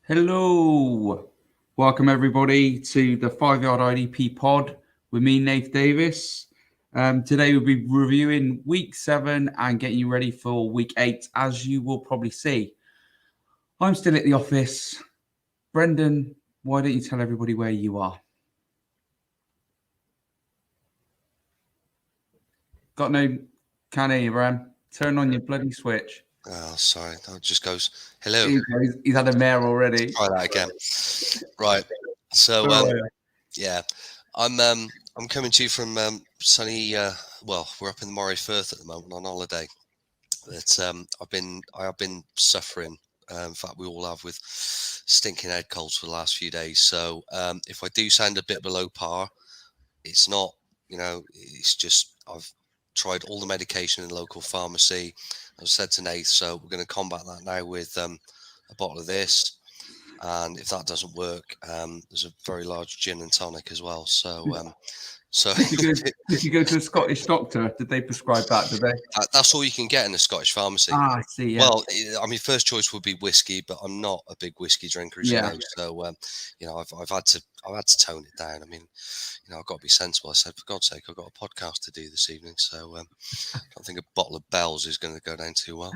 Hello. Welcome, everybody, to the 5-Yard IDP pod with me, Nath Davis. Today, we'll be reviewing Week 7 and getting you ready for Week 8, as you will probably see. I'm still at the office. Brendan, why don't you tell everybody where you are? Got no... Can't hear you, Bram. Turn on your bloody switch. Oh, sorry. That just goes, hello. He's had a mare already. Try that again. Right. So, yeah, I'm coming to you from sunny. Well, we're up in the Moray Firth at the moment on holiday. But I have been suffering. In fact, we all have with stinking head colds for the last few days. So, if I do sound a bit below par, it's not. It's just I've tried all the medication in the local pharmacy. I've said to Nath, so we're going to combat that now with a bottle of this. And if that doesn't work, there's a very large gin and tonic as well. So, Did you go to a Scottish doctor? Did they prescribe that? Did they? That's all you can get in a Scottish pharmacy. I see. Yeah. Well, I mean, first choice would be whiskey, but I'm not a big whiskey drinker, as you know. So, I've had to tone it down. I mean, I've got to be sensible. I said, for God's sake, I've got a podcast to do this evening, so I don't think a bottle of Bell's is going to go down too well.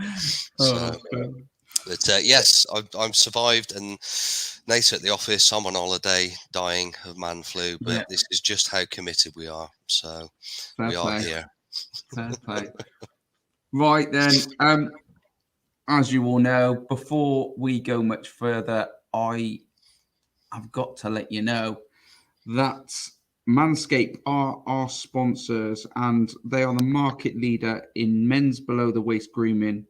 But yes, I'm survived, and Nate's at the office. I'm on holiday, dying of man flu, but this is just how committed we are. So we are here. Fair play. Right then, as you all know, before we go much further, I've got to let you know that Manscaped are our sponsors, and they are the market leader in men's below-the-waist grooming.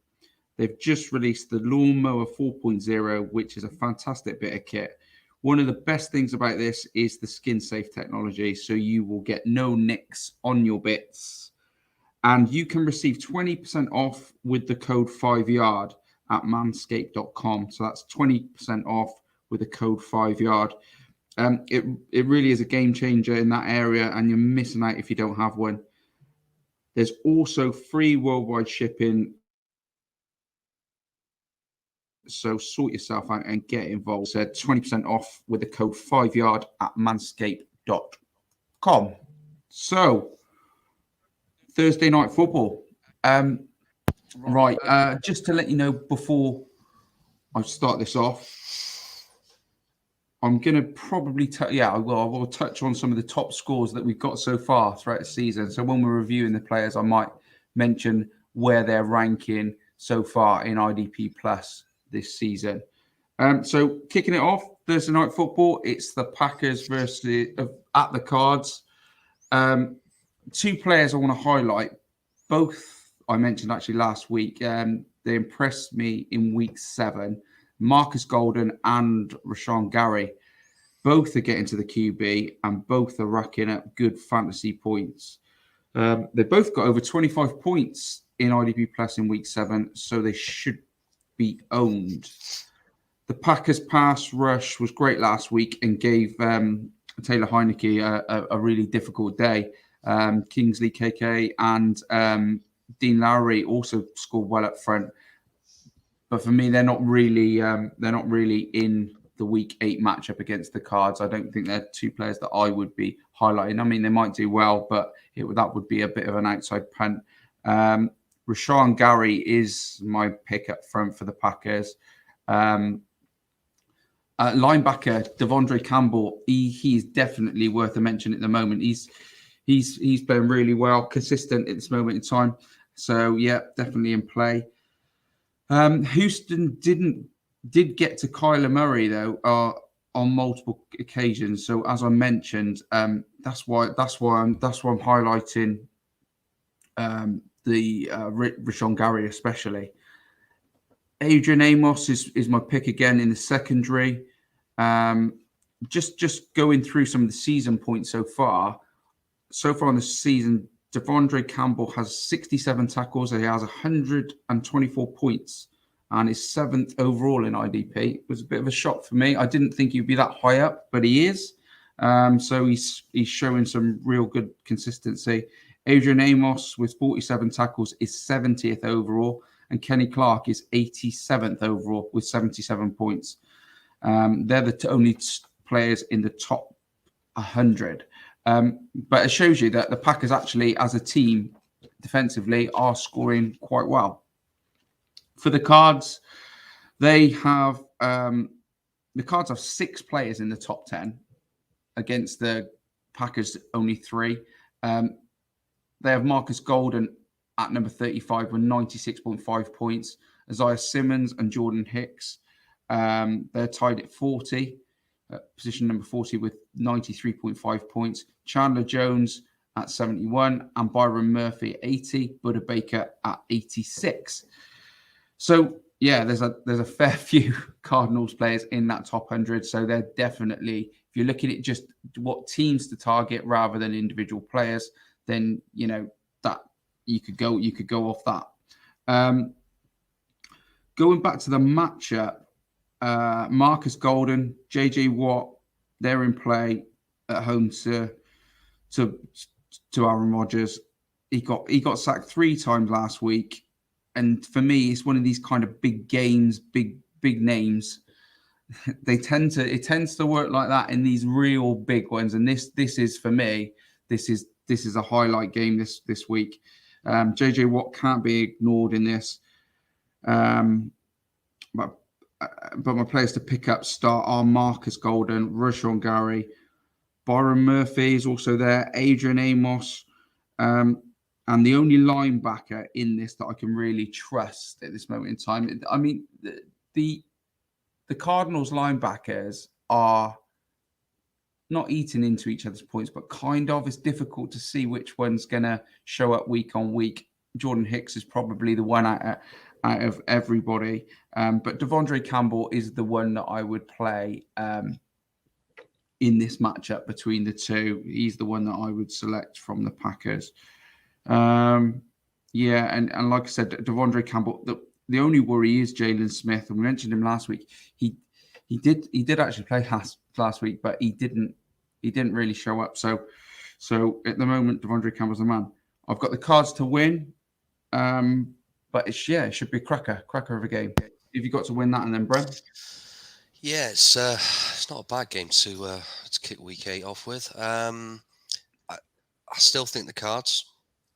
They've just released the Lawnmower 4.0, which is a fantastic bit of kit. One of the best things about this is the skin-safe technology, so you will get no nicks on your bits. And you can receive 20% off with the code 5Yard at manscaped.com. So that's 20% off with the code 5Yard. It really is a game changer in that area, and you're missing out if you don't have one. There's also free worldwide shipping. So sort yourself out and get involved. So 20% off with the code 5Yard at manscaped.com. So Thursday night football. Just to let you know before I start this off, I'm going to probably I will touch on some of the top scores that we've got so far throughout the season. So when we're reviewing the players, I might mention where they're ranking so far in IDP Plus this season. So kicking it off, Thursday night football, it's the Packers versus at the Cards. Two players I want to highlight. Both I mentioned actually last week. They impressed me in Week 7. Marcus Golden and Rashawn Gary. Both are getting to the QB and both are racking up good fantasy points. They both got over 25 points in IDP Plus in Week 7, so they should be owned. The Packers pass rush was great last week and gave Taylor Heineke a really difficult day. Kingsley KK and Dean Lowry also scored well up front, but for me, they're not really in the Week 8 matchup against the Cards. I don't think they're two players that I would be highlighting. I mean, they might do well, but that would be a bit of an outside punt. Rashawn Gary is my pick up front for the Packers. Linebacker Devondre Campbell, he's definitely worth a mention at the moment. He's been really well, consistent at this moment in time. So yeah, definitely in play. Houston did get to Kyler Murray though on multiple occasions. So as I mentioned, that's why I'm highlighting the Rashawn Gary especially. Adrian Amos is my pick again in the secondary. Just going through some of the season points so far. So far in the season, Devondre Campbell has 67 tackles. He has 124 points and is 7th overall in IDP. It was a bit of a shock for me. I didn't think he'd be that high up, but he is. So he's showing some real good consistency. Adrian Amos with 47 tackles is 70th overall, and Kenny Clark is 87th overall with 77 points. They're the only players in the top 100. But it shows you that the Packers actually, as a team, defensively, are scoring quite well. For the Cards, they have the Cards have 6 players in the top 10 against the Packers only 3. They have Marcus Golden at number 35 with 96.5 points. Isaiah Simmons and Jordan Hicks, they're tied at 40, position number 40 with 93.5 points. Chandler Jones at 71 and Byron Murphy at 80, Buda Baker at 86. So yeah, there's a fair few Cardinals players in that top 100. So they're definitely, if you're looking at just what teams to target rather than individual players, then that you could go off that. Going back to the matchup, Marcus Golden, JJ Watt, they're in play at home to Aaron Rodgers. He got sacked 3 times last week, and for me, it's one of these kind of big games, big names. It tends to work like that in these real big ones, and this is for me. This is a highlight game this week. JJ Watt can't be ignored in this. But my players to pick up start are Marcus Golden, Rashawn Gary, Byron Murphy is also there, Adrian Amos, and the only linebacker in this that I can really trust at this moment in time. I mean, the Cardinals linebackers are not eating into each other's points, but kind of. It's difficult to see which one's going to show up week on week. Jordan Hicks is probably the one out of everybody. But Devondre Campbell is the one that I would play in this matchup between the two. He's the one that I would select from the Packers. And like I said, Devondre Campbell, the only worry is Jalen Smith. And we mentioned him last week. He did actually play last week, but he didn't really show up. So at the moment, Devondre Campbell's the man. I've got the Cards to win. But it should be a cracker of a game. If you got to win that, and then Bren. Yeah, it's not a bad game to kick week 8 off with. I still think the Cards.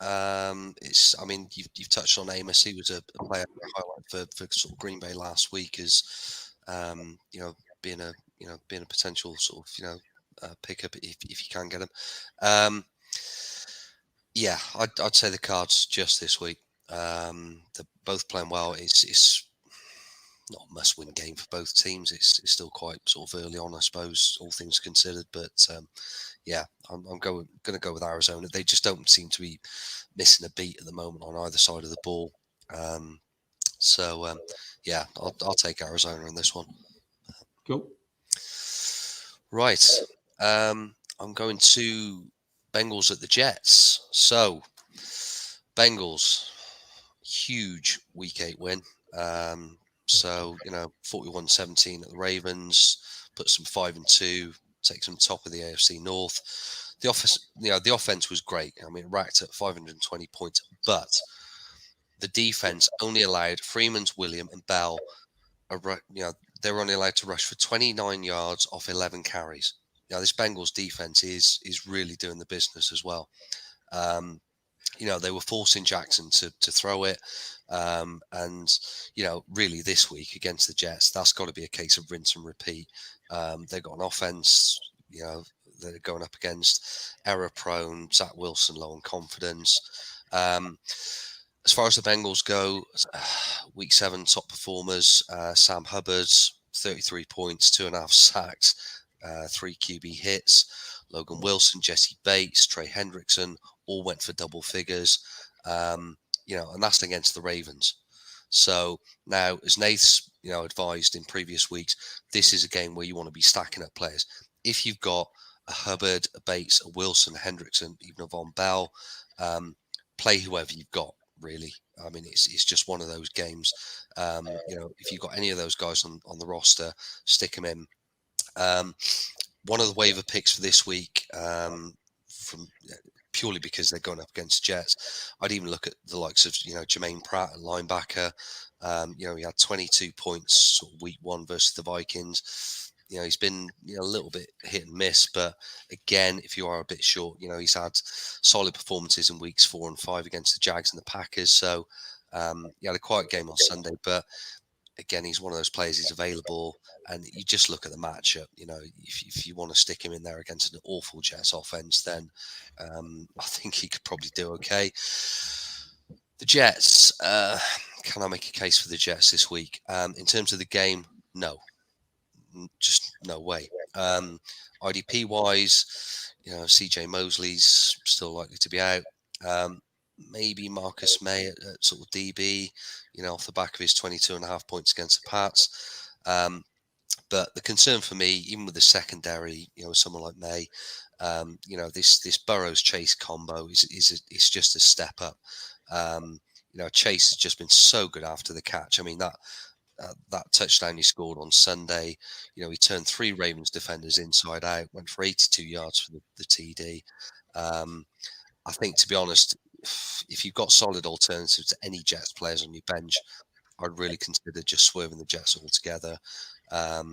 You've touched on Amos. He was a player highlight for sort of Green Bay last week as being a potential sort of pickup if you can get him. I'd say the Cards just this week. They're both playing well. It's not a must-win game for both teams. It's still quite sort of early on, I suppose, all things considered. But I'm going to go with Arizona. They just don't seem to be missing a beat at the moment on either side of the ball. I'll take Arizona in this one. Cool. Right. I'm going to Bengals at the Jets. So, Bengals, huge week 8 win. 41-17 at the Ravens, puts them 5-2, takes them top of the AFC North. The offense was great. I mean, it racked at 520 points, but the defense only allowed Freeman's, William, and Bell. They were only allowed to rush for 29 yards off 11 carries. Now, this Bengals defense is really doing the business as well. They were forcing Jackson to throw it. Really this week against the Jets, that's got to be a case of rinse and repeat. They've got an offense, they're going up against error-prone, Zach Wilson low on confidence. As far as the Bengals go, week 7 top performers, Sam Hubbard's 33 points, 2.5 sacks, 3 QB hits. Logan Wilson, Jesse Bates, Trey Hendrickson all went for double figures. And that's against the Ravens. So now, as Nath's advised in previous weeks, this is a game where you want to be stacking up players. If you've got a Hubbard, a Bates, a Wilson, a Hendrickson, even a Von Bell, play whoever you've got. Really, I mean, it's just one of those games. If you've got any of those guys on the roster, stick them in. One of the waiver picks for this week from purely because they're going up against Jets. I'd even look at the likes of, Jermaine Pratt, a linebacker. He had 22 points sort of week 1 versus the Vikings. He's been a little bit hit and miss, but again, if you are a bit short, he's had solid performances in weeks 4 and 5 against the Jags and the Packers. So he had a quiet game on Sunday, but again, he's one of those players. He's available, and you just look at the matchup. If you want to stick him in there against an awful Jets offense, then I think he could probably do okay. The Jets, can I make a case for the Jets this week? In terms of the game, no. Just no way. IDP wise, CJ Mosley's still likely to be out. Maybe Marcus May at sort of DB, off the back of his 22.5 points against the Pats. But the concern for me, even with the secondary, someone like May, this Burrows Chase combo is just a step up. Chase has just been so good after the catch. I mean, that touchdown he scored on Sunday, he turned 3 Ravens defenders inside out, went for 82 yards for the TD. I think, to be honest, if you've got solid alternatives to any Jets players on your bench, I'd really consider just swerving the Jets altogether. I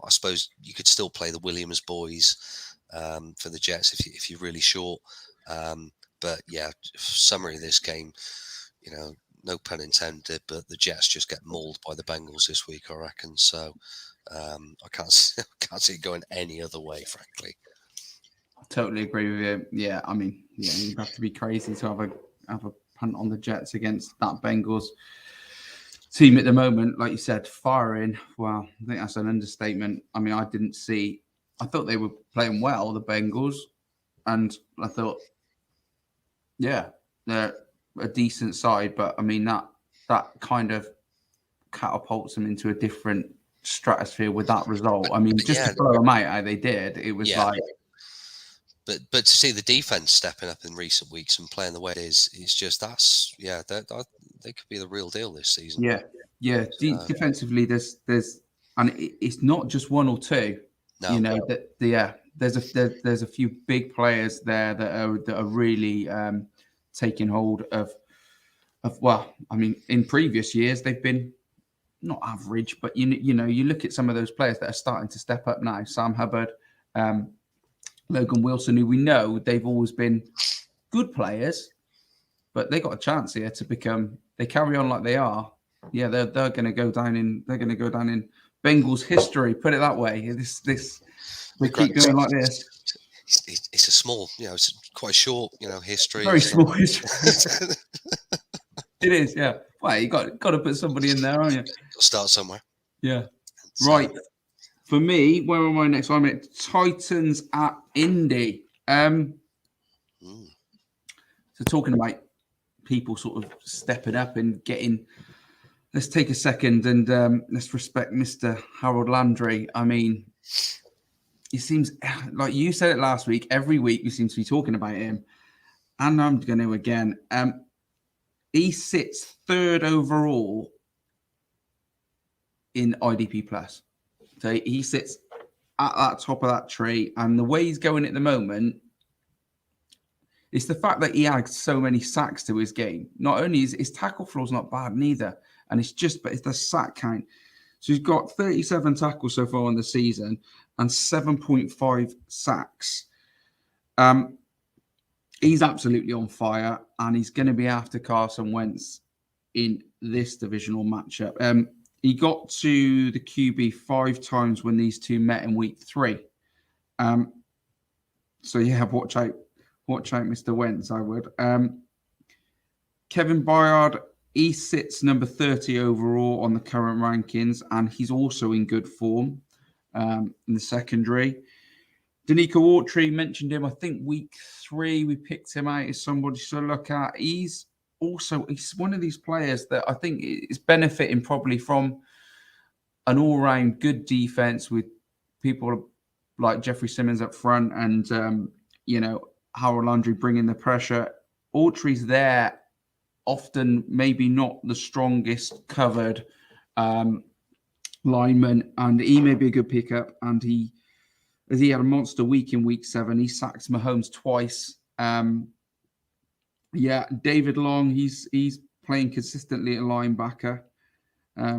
suppose you could still play the Williams boys for the Jets if you're really short. But yeah, summary of this game, no pun intended, but the Jets just get mauled by the Bengals this week, I reckon. So I can't see it going any other way, frankly. I totally agree with you. Yeah, I mean, you have to be crazy to have a punt on the Jets against that Bengals team at the moment. Like you said, firing. Well, I think that's an understatement. I mean, I thought they were playing well, the Bengals, and I thought, yeah, they're a decent side, but I mean that kind of catapults them into a different stratosphere with that result. I mean, just to blow them out how they did, it was like. But to see the defense stepping up in recent weeks and playing the way it is, it's just they could be the real deal this season. Yeah. Defensively, there's and it's not just one or two. No. There's a few big players there that are really taking hold of. Well, I mean, in previous years they've been not average, but you look at some of those players that are starting to step up now. Sam Hubbard, Logan Wilson, who we know they've always been good players, but they got a chance here to become. They carry on like they are. Yeah, they're going to go down in. They're going to go down in Bengals history. Put it that way. They keep going like this. It's a small, it's quite short, history. Very small history. It is, yeah. Well, you got to put somebody in there, haven't you? Start somewhere. Yeah. Right. For me, where am I next? I'm at Titans at Indy. So talking about people sort of stepping up and getting. Let's take a second and let's respect Mr. Harold Landry. I mean, it seems like you said it last week. Every week we seem to be talking about him, and I'm going to again. He sits 3rd overall in IDP plus. So he sits at that top of that tree, and the way he's going at the moment, it's the fact that he adds so many sacks to his game. Not only is his tackle floor's not bad neither, and it's the sack count. So he's got 37 tackles so far in the season and 7.5 sacks. He's absolutely on fire, and he's going to be after Carson Wentz in this divisional matchup. He got to the QB 5 times when these two met in week 3. So yeah, watch out, Mr. Wentz, I would. Kevin Boyard, he sits number 30 overall on the current rankings, and he's also in good form in the secondary. Danico Autry, mentioned him, I think week 3, we picked him out as somebody to look at. He's one of these players that I think is benefiting probably from an all-round good defense with people like Jeffrey Simmons up front and, Harold Landry bringing the pressure. Autry's there, often maybe not the strongest covered lineman, and he may be a good pickup. And he had a monster week in week 7. He sacked Mahomes twice David Long, he's playing consistently at linebacker.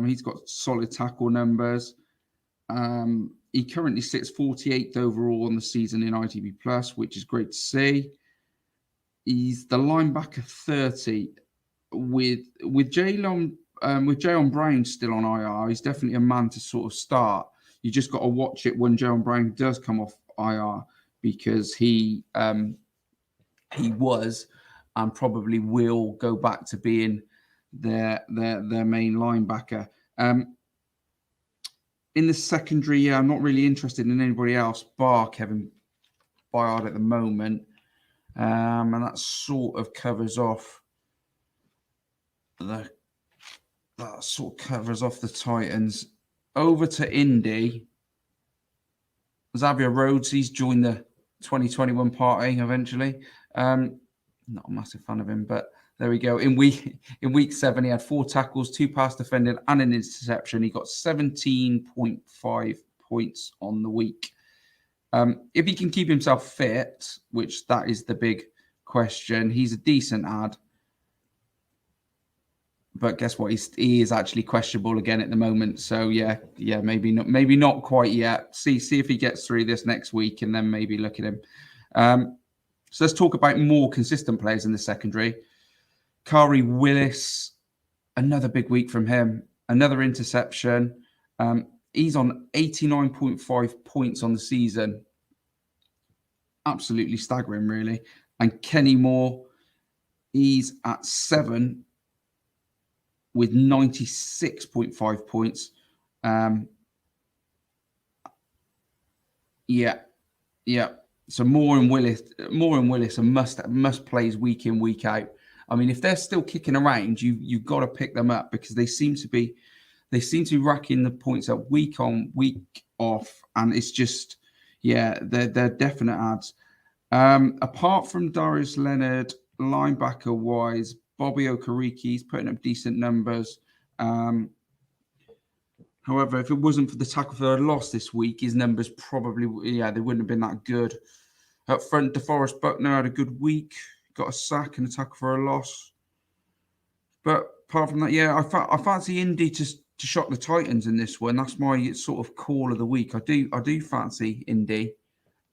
He's got solid tackle numbers. He currently sits 48th overall on the season in IDP Plus, which is great to see. He's the linebacker 30 with Jaylon Brown still on IR. He's definitely a man to sort of start. You just got to watch it when Jaylon Brown does come off IR, because he was and probably will go back to being their main linebacker. In the secondary, I'm not really interested in anybody else bar Kevin Boyard at the moment. And that sort of covers off the Titans. Over to Indy. Xavier Rhodes, he's joined the 2021 party eventually. Not a massive fan of him, but there we go. In week 7, he had 4 tackles, 2 pass defended, and an interception. He got 17.5 points on the week. If he can keep himself fit, which that is the big question, he's a decent ad. But guess what? He is actually questionable again at the moment. So yeah, maybe not quite yet. See if he gets through this next week, and then maybe look at him. So let's talk about more consistent players in the secondary. Kari Willis, another big week from him. Another interception. He's on 89.5 points on the season. Absolutely staggering, really. And Kenny Moore, he's at 7 with 96.5 points. So Moore and Willis are must plays week in, week out. I mean, if they're still kicking around, you've got to pick them up, because they seem to be racking the points up week on, week off, and it's just, they're definite ads. Apart from Darius Leonard, linebacker wise, Bobby Okerike's putting up decent numbers. However, if it wasn't for the tackle for a loss this week, his numbers probably, they wouldn't have been that good. Up front, DeForest Buckner had a good week, got a sack and a tackle for a loss. But apart from that, I fancy Indy to shock the Titans in this one. That's my sort of call of the week. I do fancy Indy.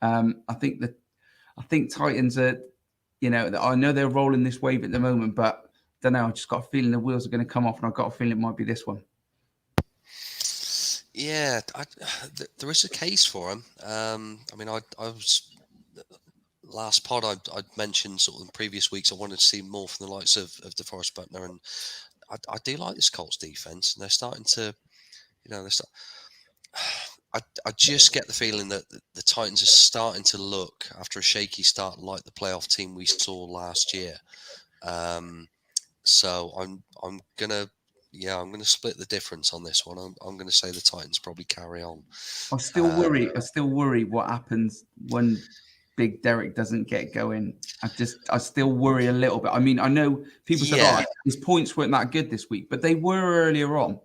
I think Titans are, I know they're rolling this wave at the moment, but I don't know. I just got a feeling the wheels are going to come off, and I've got a feeling it might be this one. Yeah, there is a case for him. I was last pod I'd mentioned sort of in previous weeks I wanted to see more from the likes of DeForest Buckner, and I do like this Colts defense, and they're starting to, I just get the feeling that the Titans are starting to look, after a shaky start, like the playoff team we saw last year. So I'm gonna split the difference on this one. I'm gonna say the Titans probably carry on. I still worry what happens when Big Derek doesn't get going. I still worry a little bit. I mean, I know people said, his points weren't that good this week, but they were earlier on.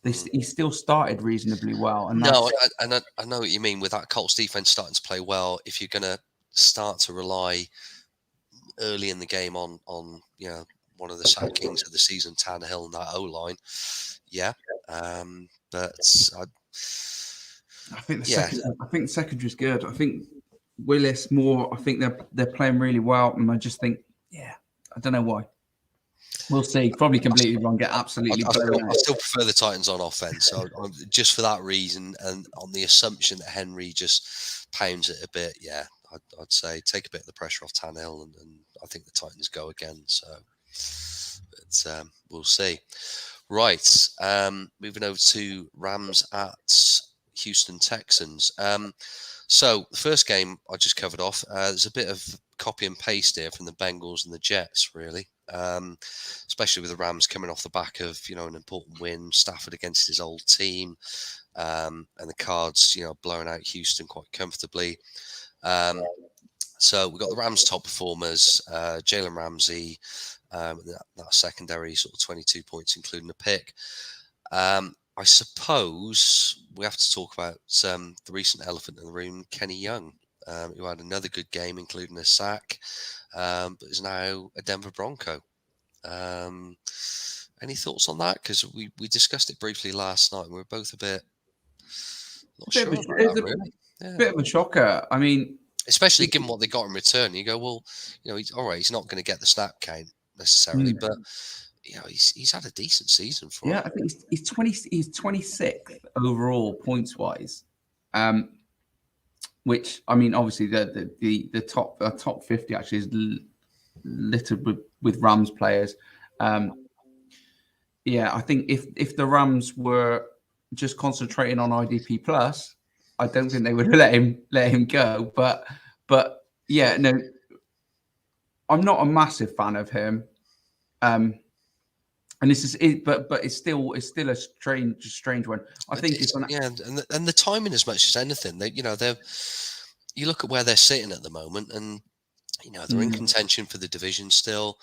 He still started reasonably well. And I know what you mean with that Colts defense starting to play well. If you're going to start to rely early in the game on one of the sack kings of the season, Tannehill, and that O-line, but I think the secondary's good. I think Willis, Moore, I think they're playing really well, and I just think, I don't know why. We'll see. Probably completely wrong. Get absolutely. I still prefer the Titans on offense, so just for that reason, and on the assumption that Henry just pounds it a bit. I'd say take a bit of the pressure off Tannehill, and I think the Titans go again. So, but we'll see. Right, moving over to Rams at Houston Texans. So the first game I just covered off. There's a bit of copy and paste here from the Bengals and the Jets, really. Especially with the Rams coming off the back of an important win, Stafford against his old team, and the Cards blowing out Houston quite comfortably. So we've got the Rams top performers, Jalen Ramsey, that secondary sort of 22 points, including a pick. I suppose we have to talk about the recent elephant in the room, Kenny Young. who had another good game, including a sack, but is now a Denver Bronco. Any thoughts on that? Because we discussed it briefly last night, and we were both a bit not sure about that, really. Yeah. Bit of a shocker. I mean, especially given what they got in return. You go, well, he's all right. He's not going to get the snap count necessarily, but he's had a decent season for him. Yeah, I think he's 26th overall points wise. Which, I mean, obviously the top 50 actually is littered with Rams players. Yeah, I think if the Rams were just concentrating on IDP plus, I don't think they would let him go. But yeah, no, I'm not a massive fan of him. And this is it, but it's still a strange one. I think it's and the timing as much as anything. You look at where they're sitting at the moment, and they're in contention for the division still.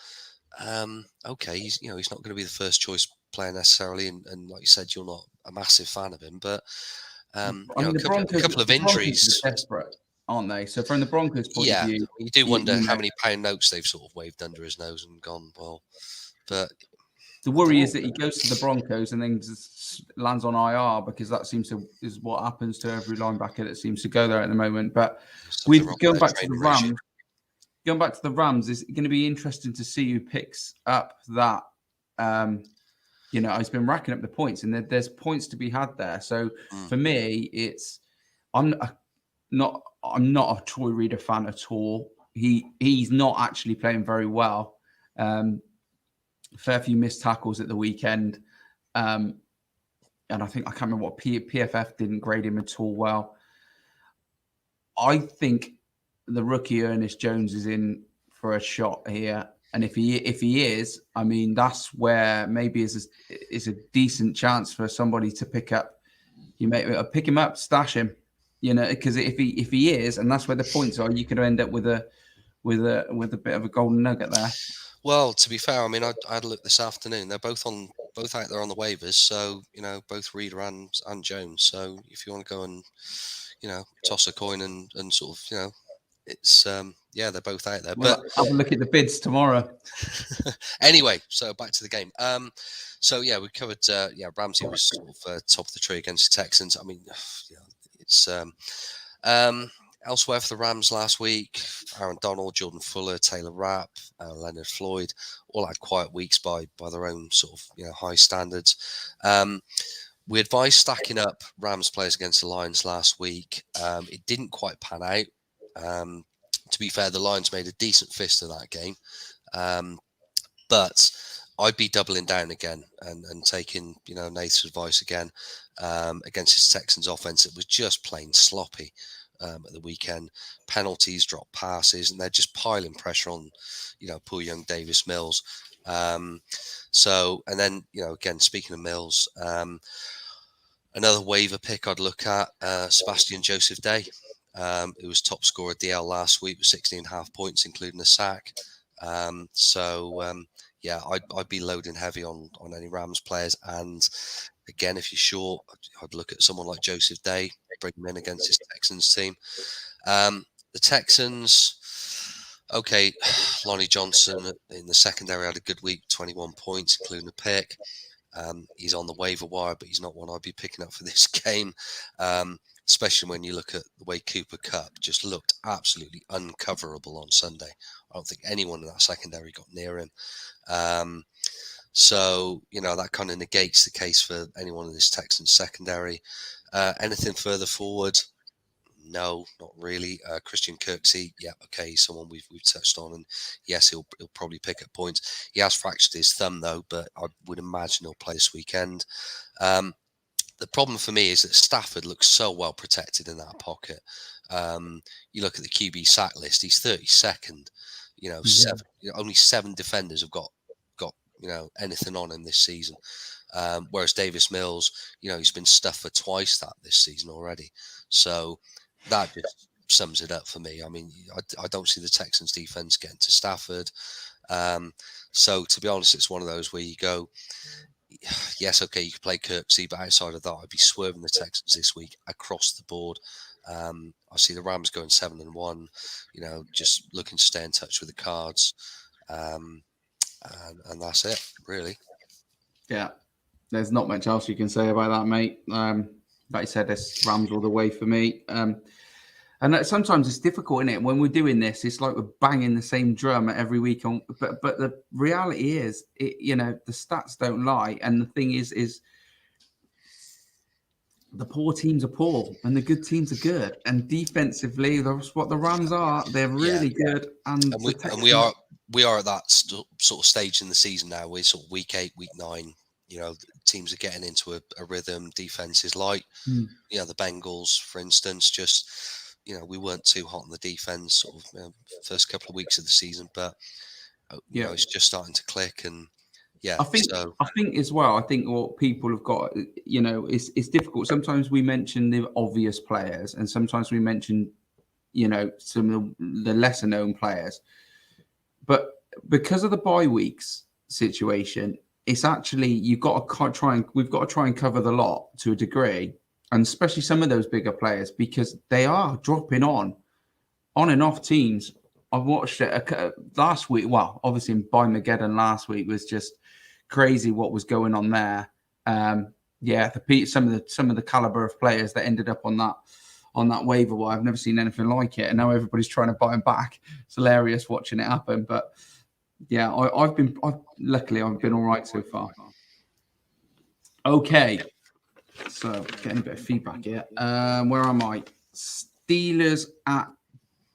Okay, he's not going to be the first choice player necessarily, and like you said, you're not a massive fan of him, but a couple of injuries are desperate, aren't they? So from the Broncos' point of view, you do wonder how many pound notes they've sort of waved under his nose and gone, well, but the worry is that he goes to the Broncos and then just lands on IR, because that is what happens to every linebacker that seems to go there at the moment. But going back to the Rams, is going to be interesting to see who picks up that. He's been racking up the points, and there's points to be had there. So for me, I'm not a Troy Reader fan at all. He's not actually playing very well. Fair few missed tackles at the weekend. And I can't remember what PFF didn't grade him at all well. I think the rookie Earnest Jones is in for a shot here. And if he is, I mean, that's where maybe is a decent chance for somebody to pick up. You may pick him up, stash him, because if he is, and that's where the points are, you could end up with a bit of a golden nugget there. Well, to be fair, I mean, I had a look this afternoon. They're both out there on the waivers. So, both Reader and Jones. So if you want to go and, toss a coin and sort of, it's, they're both out there. Well, but have a look at the bids tomorrow. Anyway, so back to the game. We covered, Ramsey was sort of top of the tree against the Texans. I mean, it's, elsewhere for the Rams last week, Aaron Donald, Jordan Fuller, Taylor Rapp, Leonard Floyd, all had quiet weeks by their own sort of high standards. We advised stacking up Rams players against the Lions last week. It didn't quite pan out. To be fair, the Lions made a decent fist of that game, but I'd be doubling down again and taking Nath's advice again against his Texans offense. It was just plain sloppy. At the weekend, penalties, drop passes, and they're just piling pressure on, poor young Davis Mills. And then, again, speaking of Mills, another waiver pick I'd look at, Sebastian Joseph Day, who was top scorer at DL last week with 16.5 points, including a sack. I'd be loading heavy on any Rams players. And again, if you're short, I'd look at someone like Joseph Day, bring him in against his Texans team. The Texans, okay, Lonnie Johnson in the secondary had a good week, 21 points, including a pick. He's on the waiver wire, but he's not one I'd be picking up for this game, especially when you look at the way Cooper Kupp just looked absolutely uncoverable on Sunday. I don't think anyone in that secondary got near him. That kind of negates the case for anyone in this Texans secondary. Anything further forward? No, not really. Christian Kirksey, he's someone we've touched on, and yes, he'll probably pick up points. He has fractured his thumb though, but I would imagine he'll play this weekend. The problem for me is that Stafford looks so well protected in that pocket. You look at the QB sack list; he's 32nd. Only 7 defenders have got anything on him this season. Whereas Davis Mills, he's been stuffed for twice that this season already. So that just sums it up for me. I mean, I don't see the Texans defense getting to Stafford. So to be honest, it's one of those where you go, yes, okay, you can play Kirksey, but outside of that, I'd be swerving the Texans this week across the board. I see the Rams going 7-1. Just looking to stay in touch with the Cards, and that's it, really. Yeah, there's not much else you can say about that, mate. Like you said, this Rams all the way for me. And sometimes it's difficult, isn't it? When we're doing this, it's like we're banging the same drum every week. But the reality is, the stats don't lie. And the thing is the poor teams are poor and the good teams are good. And defensively, that's what the Rams are. They're really good. And we are at that sort of stage in the season now. We're sort of week 8, week 9. Teams are getting into a rhythm. Defense is light. The Bengals, for instance, just we weren't too hot on the defense sort of first couple of weeks of the season, but it's just starting to click. And I think as well. I think what people have got, it's difficult. Sometimes we mention the obvious players, and sometimes we mention, some of the lesser known players. But because of the bye weeks situation, it's actually we've got to try and cover the lot to a degree, and especially some of those bigger players, because they are dropping on and off teams. I watched it last week. Well, obviously by Mageddon last week was just crazy what was going on there. Some of the caliber of players that ended up on that waiver wire, I've never seen anything like it, and now everybody's trying to buy them back. It's hilarious watching it happen. But yeah, luckily I've been all right so far. Okay, so getting a bit of feedback here. Where am I? Steelers at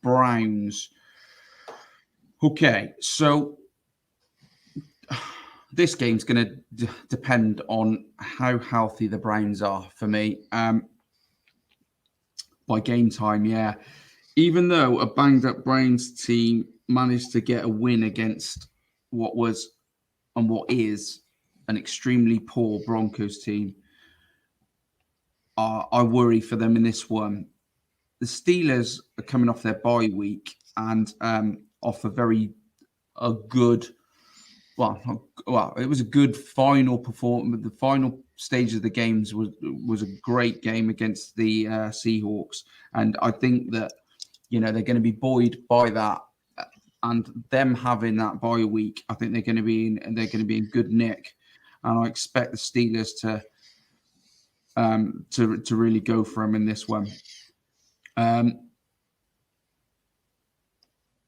Browns. Okay, so this game's going to depend on how healthy the Browns are for me. By game time, yeah. Even though a banged-up Browns team managed to get a win against what was and what is an extremely poor Broncos team, I worry for them in this one. The Steelers are coming off their bye week and off a good. Well, it was a good final performance. The final stage of the games was a great game against the Seahawks, and I think that they're going to be buoyed by that, and them having that bye week. I think they're going to be in good nick, and I expect the Steelers to really go for them in this one.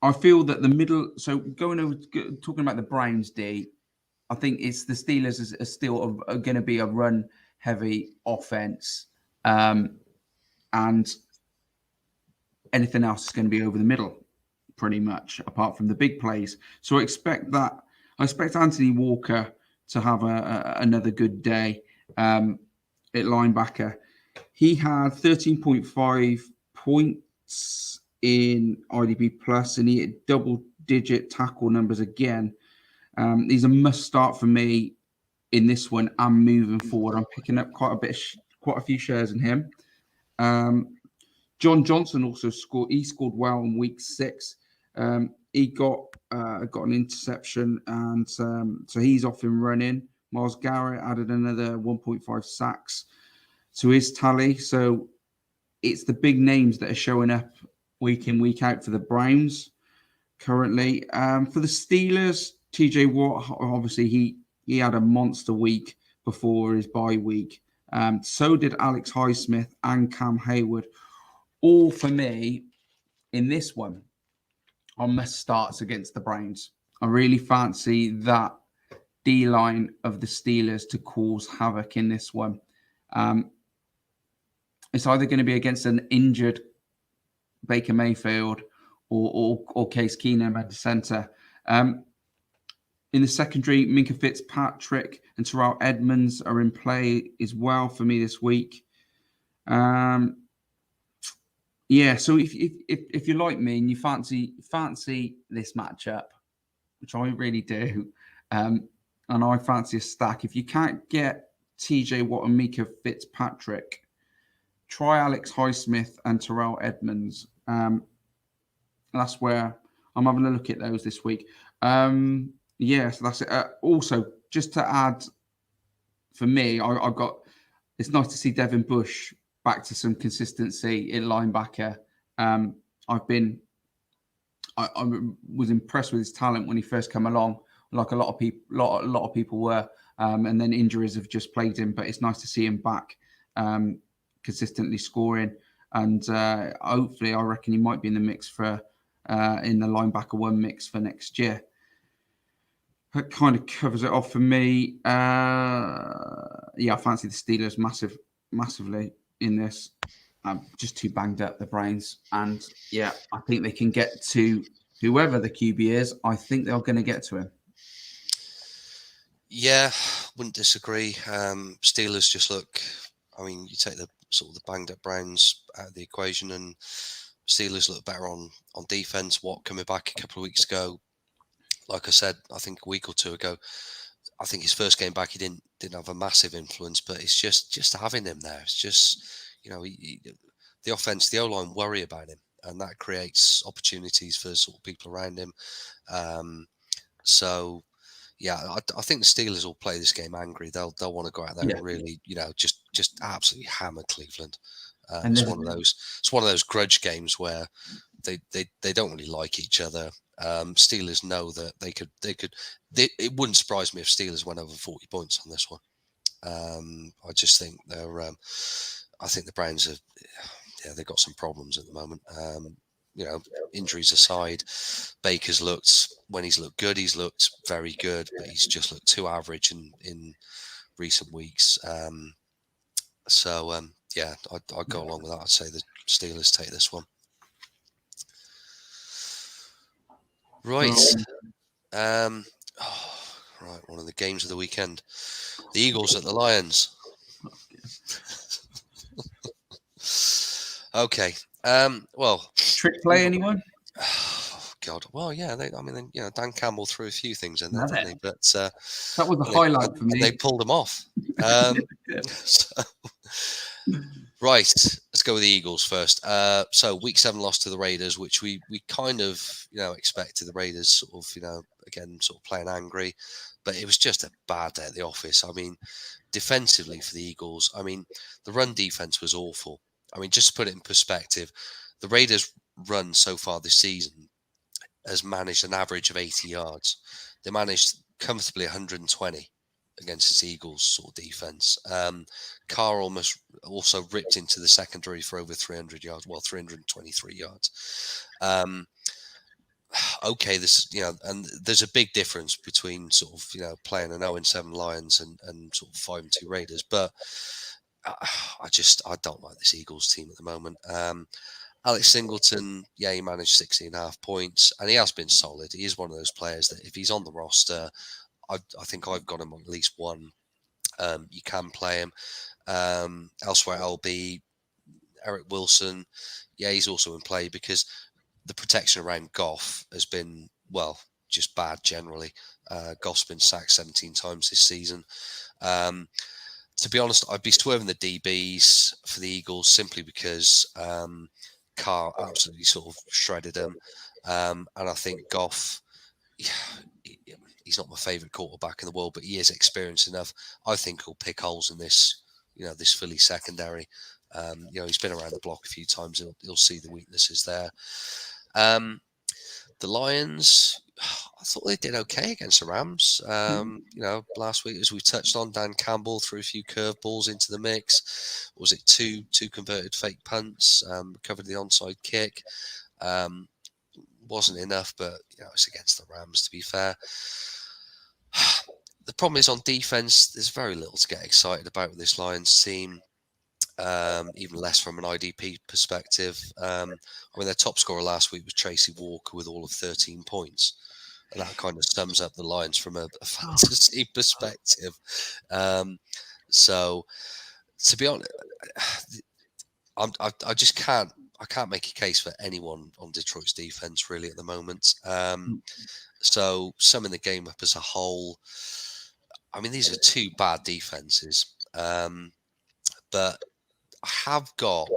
I feel that the middle. So talking about the Browns, D, I think it's the Steelers are still going to be a run-heavy offense, and anything else is going to be over the middle, pretty much, apart from the big plays. So I expect Anthony Walker to have another good day at linebacker. He had 13.5 points in IDP plus, and he hit double-digit tackle numbers again. He's a must-start for me in this one and moving forward. I'm picking up quite a few shares in him. John Johnson also scored. He scored well in week 6. He got an interception, and so he's off and running. Myles Garrett added another 1.5 sacks to his tally. So it's the big names that are showing up week in, week out for the Browns currently. For the Steelers, TJ Watt, obviously he had a monster week before his bye week. So did Alex Highsmith and Cam Hayward. All for me in this one on must starts against the Browns. I really fancy that D-line of the Steelers to cause havoc in this one. It's either going to be against an injured Baker Mayfield or Case Keenum at the center. In the secondary, Minka Fitzpatrick and Terrell Edmonds are in play as well for me this week. So if you're like me and you fancy this matchup, which I really do, and I fancy a stack, if you can't get TJ Watt and Minka Fitzpatrick, try Alex Highsmith and Terrell Edmonds. That's where I'm having a look at those this week. So that's it. Also, just to add, for me, it's nice to see Devin Bush back to some consistency in linebacker. I was impressed with his talent when he first came along, like a lot of people were. And then injuries have just plagued him, but it's nice to see him back, consistently scoring. And hopefully, I reckon he might be in the mix for in the linebacker one mix for next year. That kind of covers it off for me. I fancy the Steelers massively in this. Just too banged up, the brains. And yeah, I think they can get to whoever the QB is. I think they're going to get to him. Yeah, wouldn't disagree. Steelers just look, I mean, you take the sort of the banged up Browns out of the equation and Steelers look better on defense. Watt coming back a couple of weeks ago. Like I said, I think a week or two ago, I think his first game back, he didn't have a massive influence, but it's just having him there. It's just, the offense, the O-line worry about him, and that creates opportunities for sort of people around him. So, yeah, I think the Steelers will play this game angry. They'll want to go out there and really, just absolutely hammer Cleveland. It's one of those grudge games where they don't really like each other. Steelers know that they could. It wouldn't surprise me if Steelers went over 40 points on this one. I just think I think the Browns have. Yeah, they've got some problems at the moment. Injuries aside, Baker's when he's looked good, he's looked very good, but he's just looked too average in recent weeks. I'd go along with that. I'd say the Steelers take this one. Right. Right. One of the games of the weekend. The Eagles at the Lions. Okay. Trick play, anyone? Oh, God. Well, yeah. Dan Campbell threw a few things in there, didn't he? But that was the highlight for me. They pulled them off. Right, let's go with the Eagles first. So week 7 loss to the Raiders, which we kind of expected. The Raiders sort of again sort of playing angry, but it was just a bad day at the office. I mean, defensively for the Eagles, I mean the run defense was awful. I mean, just to put it in perspective, the Raiders' run so far this season has managed an average of 80 yards. They managed comfortably 120 against his Eagles sort of defense. Carr almost also ripped into the secondary for over 300 yards, 323 yards. Okay, and there's a big difference between sort of, playing an 0-7 Lions and sort of 5-2 Raiders, but I don't like this Eagles team at the moment. Alex Singleton, he managed 16.5 points, and he has been solid. He is one of those players that if he's on the roster, I think I've got him on at least one. You can play him. Elsewhere, LB, Eric Wilson, he's also in play because the protection around Goff has been, just bad generally. Goff's been sacked 17 times this season. To be honest, I'd be swerving the DBs for the Eagles simply because Carr absolutely sort of shredded them. And I think Goff, he's not my favourite quarterback in the world, but he is experienced enough. I think he'll pick holes in this, this Philly secondary. He's been around the block a few times. He'll see the weaknesses there. The Lions, I thought they did okay against the Rams. Last week, as we touched on, Dan Campbell threw a few curveballs into the mix. Was it two converted fake punts? Recovered the onside kick. Wasn't enough, but it's against the Rams, to be fair. The problem is on defense, there's very little to get excited about with this Lions team. Even less from an IDP perspective. Their top scorer last week was Tracy Walker with all of 13 points. And that kind of sums up the Lions from a fantasy perspective. So, to be honest, I just can't make a case for anyone on Detroit's defense really at the moment. So, summing the game up as a whole, these are two bad defenses. But I've got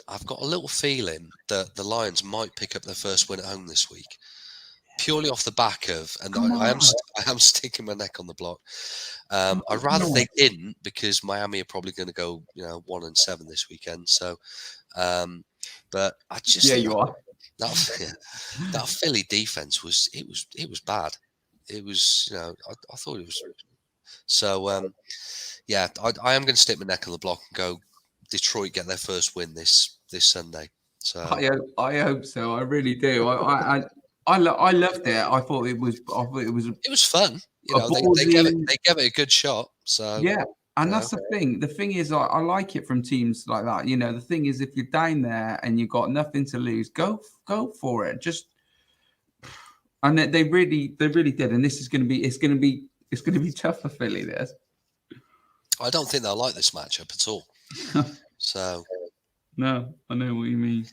a little feeling that the Lions might pick up their first win at home this week, purely off the back of, and I am sticking my neck on the block. I'd rather they didn't, because Miami are probably going to go 1-7 this weekend. So, but I just you are. That Philly defense was bad. It was I thought it was. So I am going to stick my neck on the block and go Detroit get their first win this Sunday. So I hope so. I really do. I loved it. I thought it was fun. They gave it a good shot. So yeah, and that's the thing. The thing is, I like it from teams like that. The thing is, if you're down there and you've got nothing to lose, go for it. And they really did. And this is going to be tough for Philly. This. I don't think they'll like this matchup at all. So. No, I know what you mean.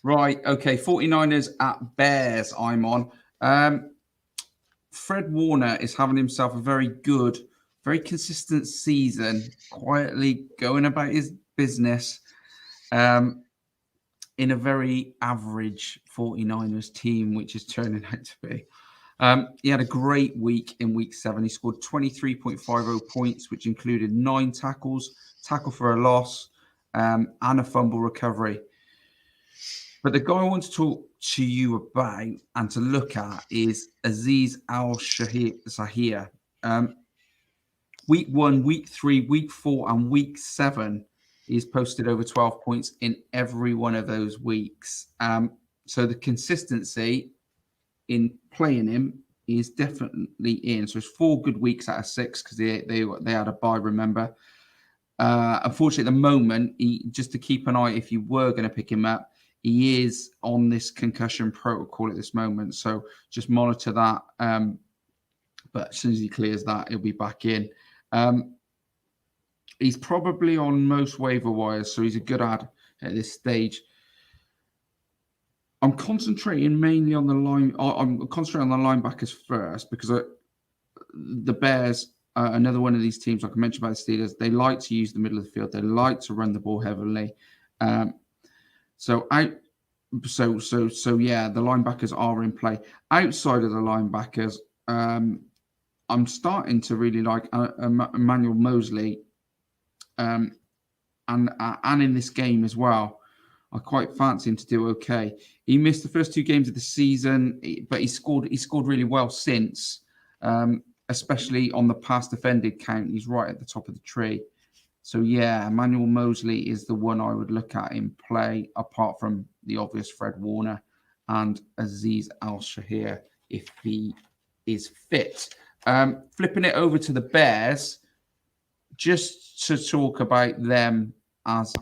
Right, okay, 49ers at Bears I'm on. Fred Warner is having himself a very good, very consistent season, quietly going about his business in a very average 49ers team, which is turning out to be. He had a great week in week 7. He scored 23.50 points, which included 9 tackles, tackle for a loss, and a fumble recovery. But the guy I want to talk to you about and to look at is Aziz Al-Shahid, Sahir. Week 1, week 3, week 4, and week 7, he's posted over 12 points in every one of those weeks. So the consistency in playing him is definitely in. So it's 4 good weeks out of 6 because they had a bye, remember. Unfortunately, at the moment, just to keep an eye, if you were going to pick him up, he is on this concussion protocol at this moment. So just monitor that. But as soon as he clears that, he'll be back in. He's probably on most waiver wires, so he's a good ad at this stage. I'm concentrating mainly on the line. I'm concentrating on the linebackers first because the Bears, another one of these teams, like I mentioned about the Steelers, they like to use the middle of the field. They like to run the ball heavily. So the linebackers are in play. Outside of the linebackers, I'm starting to really like Emmanuel Mosley, and in this game as well. I quite fancy him to do okay. He missed the first 2 games of the season, but he scored really well since, especially on the pass defended count. He's right at the top of the tree. So yeah, Emmanuel Mosley is the one I would look at in play, apart from the obvious Fred Warner and Aziz Al-Shahir if he is fit. Flipping it over to the Bears, just to talk about them as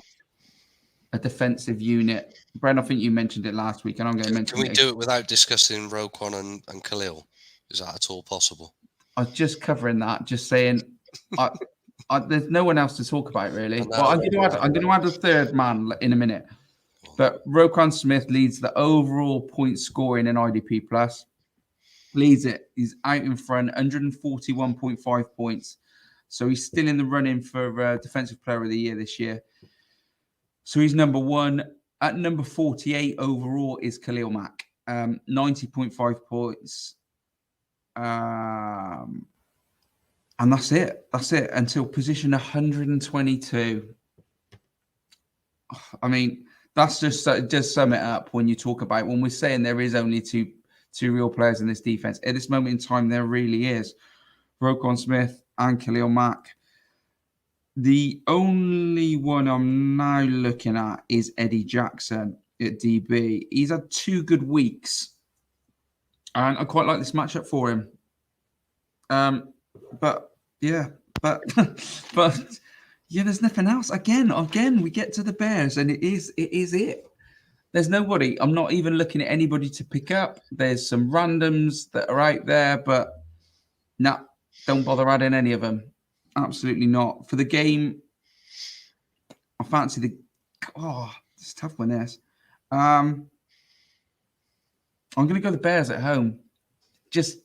a defensive unit. Bren, I think you mentioned it last week, and I'm going to mention it. Can we do it without discussing Roquan and Khalil? Is that at all possible? I was just covering that, just saying there's no one else to talk about, really. Well, I'm going to add a third man in a minute. But Roquan Smith leads the overall point scoring in IDP Plus. Leads it. He's out in front, 141.5 points. So he's still in the running for Defensive Player of the Year this year. So he's number 1. At number 48 overall is Khalil Mack, 90.5 points. And that's it. That's it until position 122. I mean, that's just sum it up when you talk about when we're saying there is only two real players in this defense. At this moment in time, there really is Roquan Smith and Khalil Mack. The only one I'm now looking at is Eddie Jackson at DB. He's had 2 good weeks, and I quite like this matchup for him. But yeah, there's nothing else. Again, we get to the Bears, and it is it. There's nobody. I'm not even looking at anybody to pick up. There's some randoms that are out there, but no, don't bother adding any of them. Absolutely not. For the game, I fancy it's a tough one, this. I'm going to go the Bears at home. Just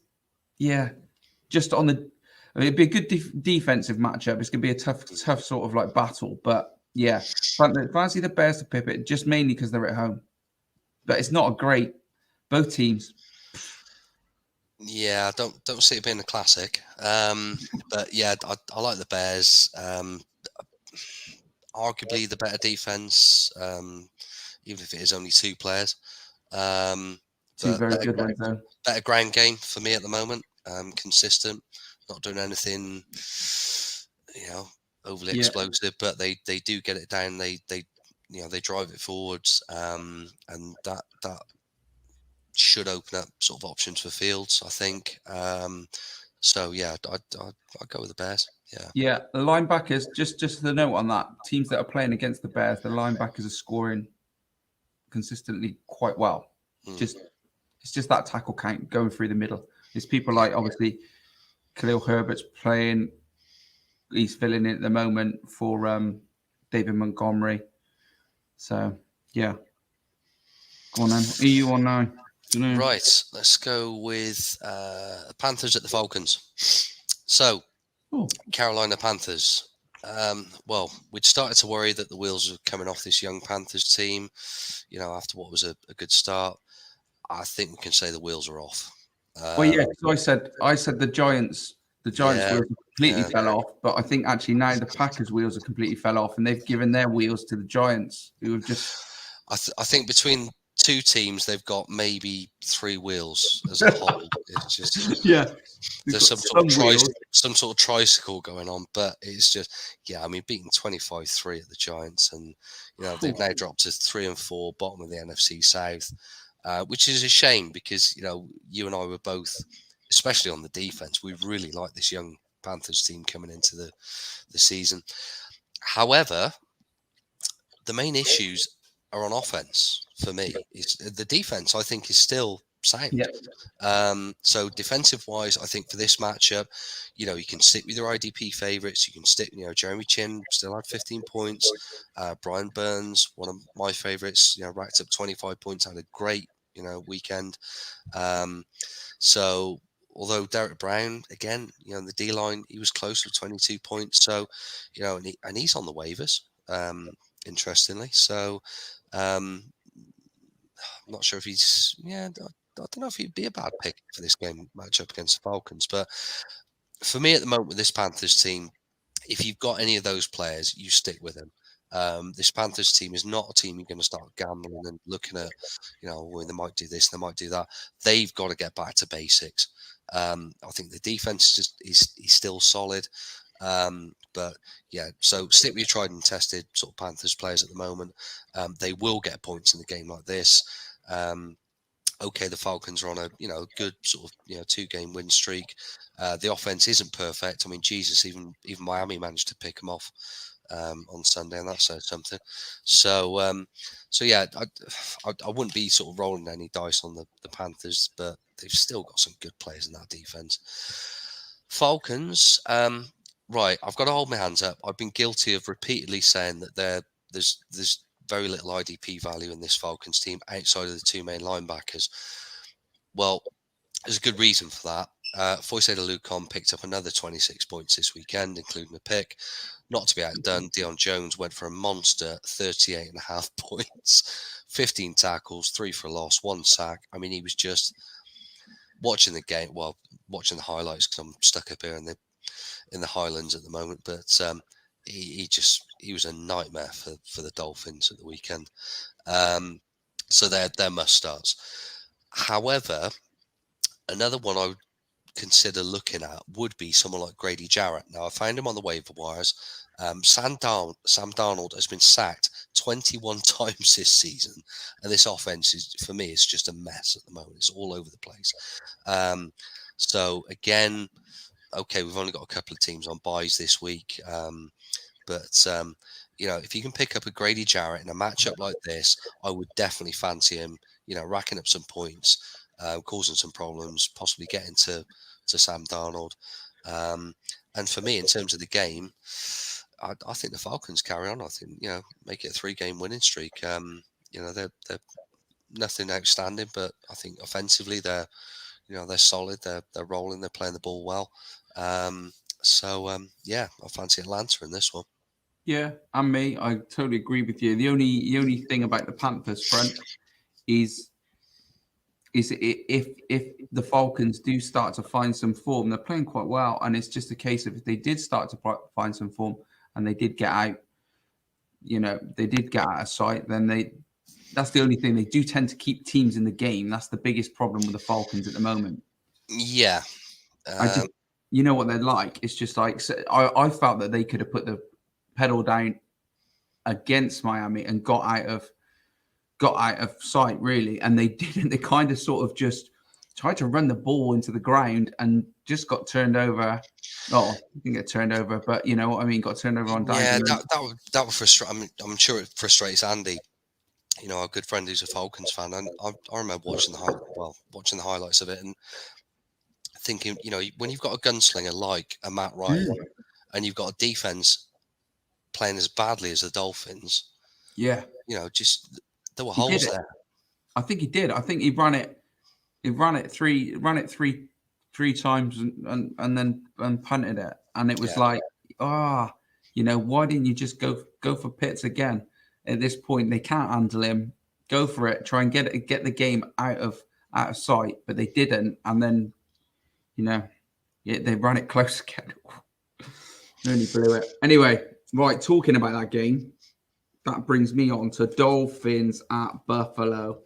on the... it'd be a good defensive matchup. It's going to be a tough sort of like battle. But yeah, fancy the Bears to pip it, just mainly because they're at home. But it's not a great... Both teams... Yeah, I don't see it being a classic. But yeah, I like the Bears. Arguably the better defense, even if it is only two players. Two But very good ones, though. better ground game for me at the moment. Consistent, not doing anything, overly explosive, but they do get it down. They they drive it forwards, and that should open up sort of options for Fields, I think. So yeah, I'd go with the Bears. Yeah, the linebackers. Just the note on that: teams that are playing against the Bears, the linebackers are scoring consistently quite well. It's just that tackle count going through the middle. There's people like obviously Khalil Herbert's playing. He's filling in at the moment for David Montgomery. So yeah, go on then. Who are you on now? Right, let's go with Panthers at the Falcons. So, Carolina Panthers. Well, we'd started to worry that the wheels are coming off this young Panthers team, after what was a good start. I think we can say the wheels are off. Well, yeah, because I said the Giants wheels completely fell off, but I think actually now the Packers wheels are completely fell off, and they've given their wheels to the Giants, who have just. I think between two teams, they've got maybe three wheels as a whole. It's just there's some sort of tricycle going on, but it's just beating 25-3 at the Giants, and they've now dropped to 3-4, bottom of the NFC South, which is a shame because you and I were both, especially on the defense, we really like this young Panthers team coming into the season. However, the main issues are on offense for me. Is the defense, I think, is still sound. So defensive wise, I think for this matchup, you can stick with your IDP favorites. You can stick, Jeremy Chin still had 15 points. Brian Burns, one of my favorites, racked up 25 points, had a great, weekend. So although Derek Brown, again, the D line, he was close with 22 points. So, and he's on the waivers, interestingly. So, I'm not sure if he's, I don't know if he'd be a bad pick for this game matchup against the Falcons. But for me at the moment with this Panthers team, if you've got any of those players, you stick with them. This Panthers team is not a team you're going to start gambling and looking at, well, they might do this, they might do that. They've got to get back to basics. I think the defense is still solid. But yeah, so stick with your tried and tested sort of Panthers players at the moment. They will get points in the game like this. Okay, the Falcons are on a good sort of 2-game win streak. The offense isn't perfect. I mean, Jesus, even Miami managed to pick them off on Sunday, and that says something. So yeah, I wouldn't be sort of rolling any dice on the Panthers, but they've still got some good players in that defense. Falcons. Right, I've got to hold my hands up. I've been guilty of repeatedly saying that there's very little IDP value in this Falcons team outside of the two main linebackers. Well, there's a good reason for that. Foyesade Alucon picked up another 26 points this weekend, including a pick. Not to be outdone, Deion Jones went for a monster 38.5 points, 15 tackles, 3 for a loss, 1 sack. I mean, he was just watching the game, watching the highlights because I'm stuck up here in the Highlands at the moment, but he was a nightmare for the Dolphins at the weekend. So they're must starts. However, another one I would consider looking at would be someone like Grady Jarrett. Now I found him on the waiver wires. Sam Darnold has been sacked 21 times this season, and this offense is, for me, it's just a mess at the moment. It's all over the place. So again, okay, we've only got a couple of teams on buys this week, but if you can pick up a Grady Jarrett in a matchup like this, I would definitely fancy him. Racking up some points, causing some problems, possibly getting to Sam Darnold. And for me, in terms of the game, I think the Falcons carry on. I think make it a 3-game winning streak. They're nothing outstanding, but I think offensively they're solid. They're rolling. They're playing the ball well. Yeah, I fancy Atlanta in this one. Yeah, and me, I totally agree with you. The only thing about the Panthers front is is if the Falcons do start to find some form, they're playing quite well, and it's just a case of if they did start to find some form and they did get out, they did get out of sight, then that's the only thing. They do tend to keep teams in the game. That's the biggest problem with the Falcons at the moment. Yeah. You know what they're like. It's just like, so I felt that they could have put the pedal down against Miami and got out of sight, really, and they didn't. They kind of sort of just tried to run the ball into the ground and just got turned over. Oh, didn't get turned over, but you know what I mean. Got turned over on down. Yeah, that would frustrate. I'm sure it frustrates Andy. Our good friend who's a Falcons fan, and I remember watching the highlights of it and thinking, when you've got a gunslinger like a Matt Ryan and you've got a defense playing as badly as the Dolphins, just there were holes there. I think he did. I think he ran it three times and then punted it, and it was like, why didn't you just go for Pitts again? At this point, they can't handle him. Go for it. Try and get the game out of sight, but they didn't. And then, they ran it close again. Nearly blew it. Anyway, right. Talking about that game, that brings me on to Dolphins at Buffalo.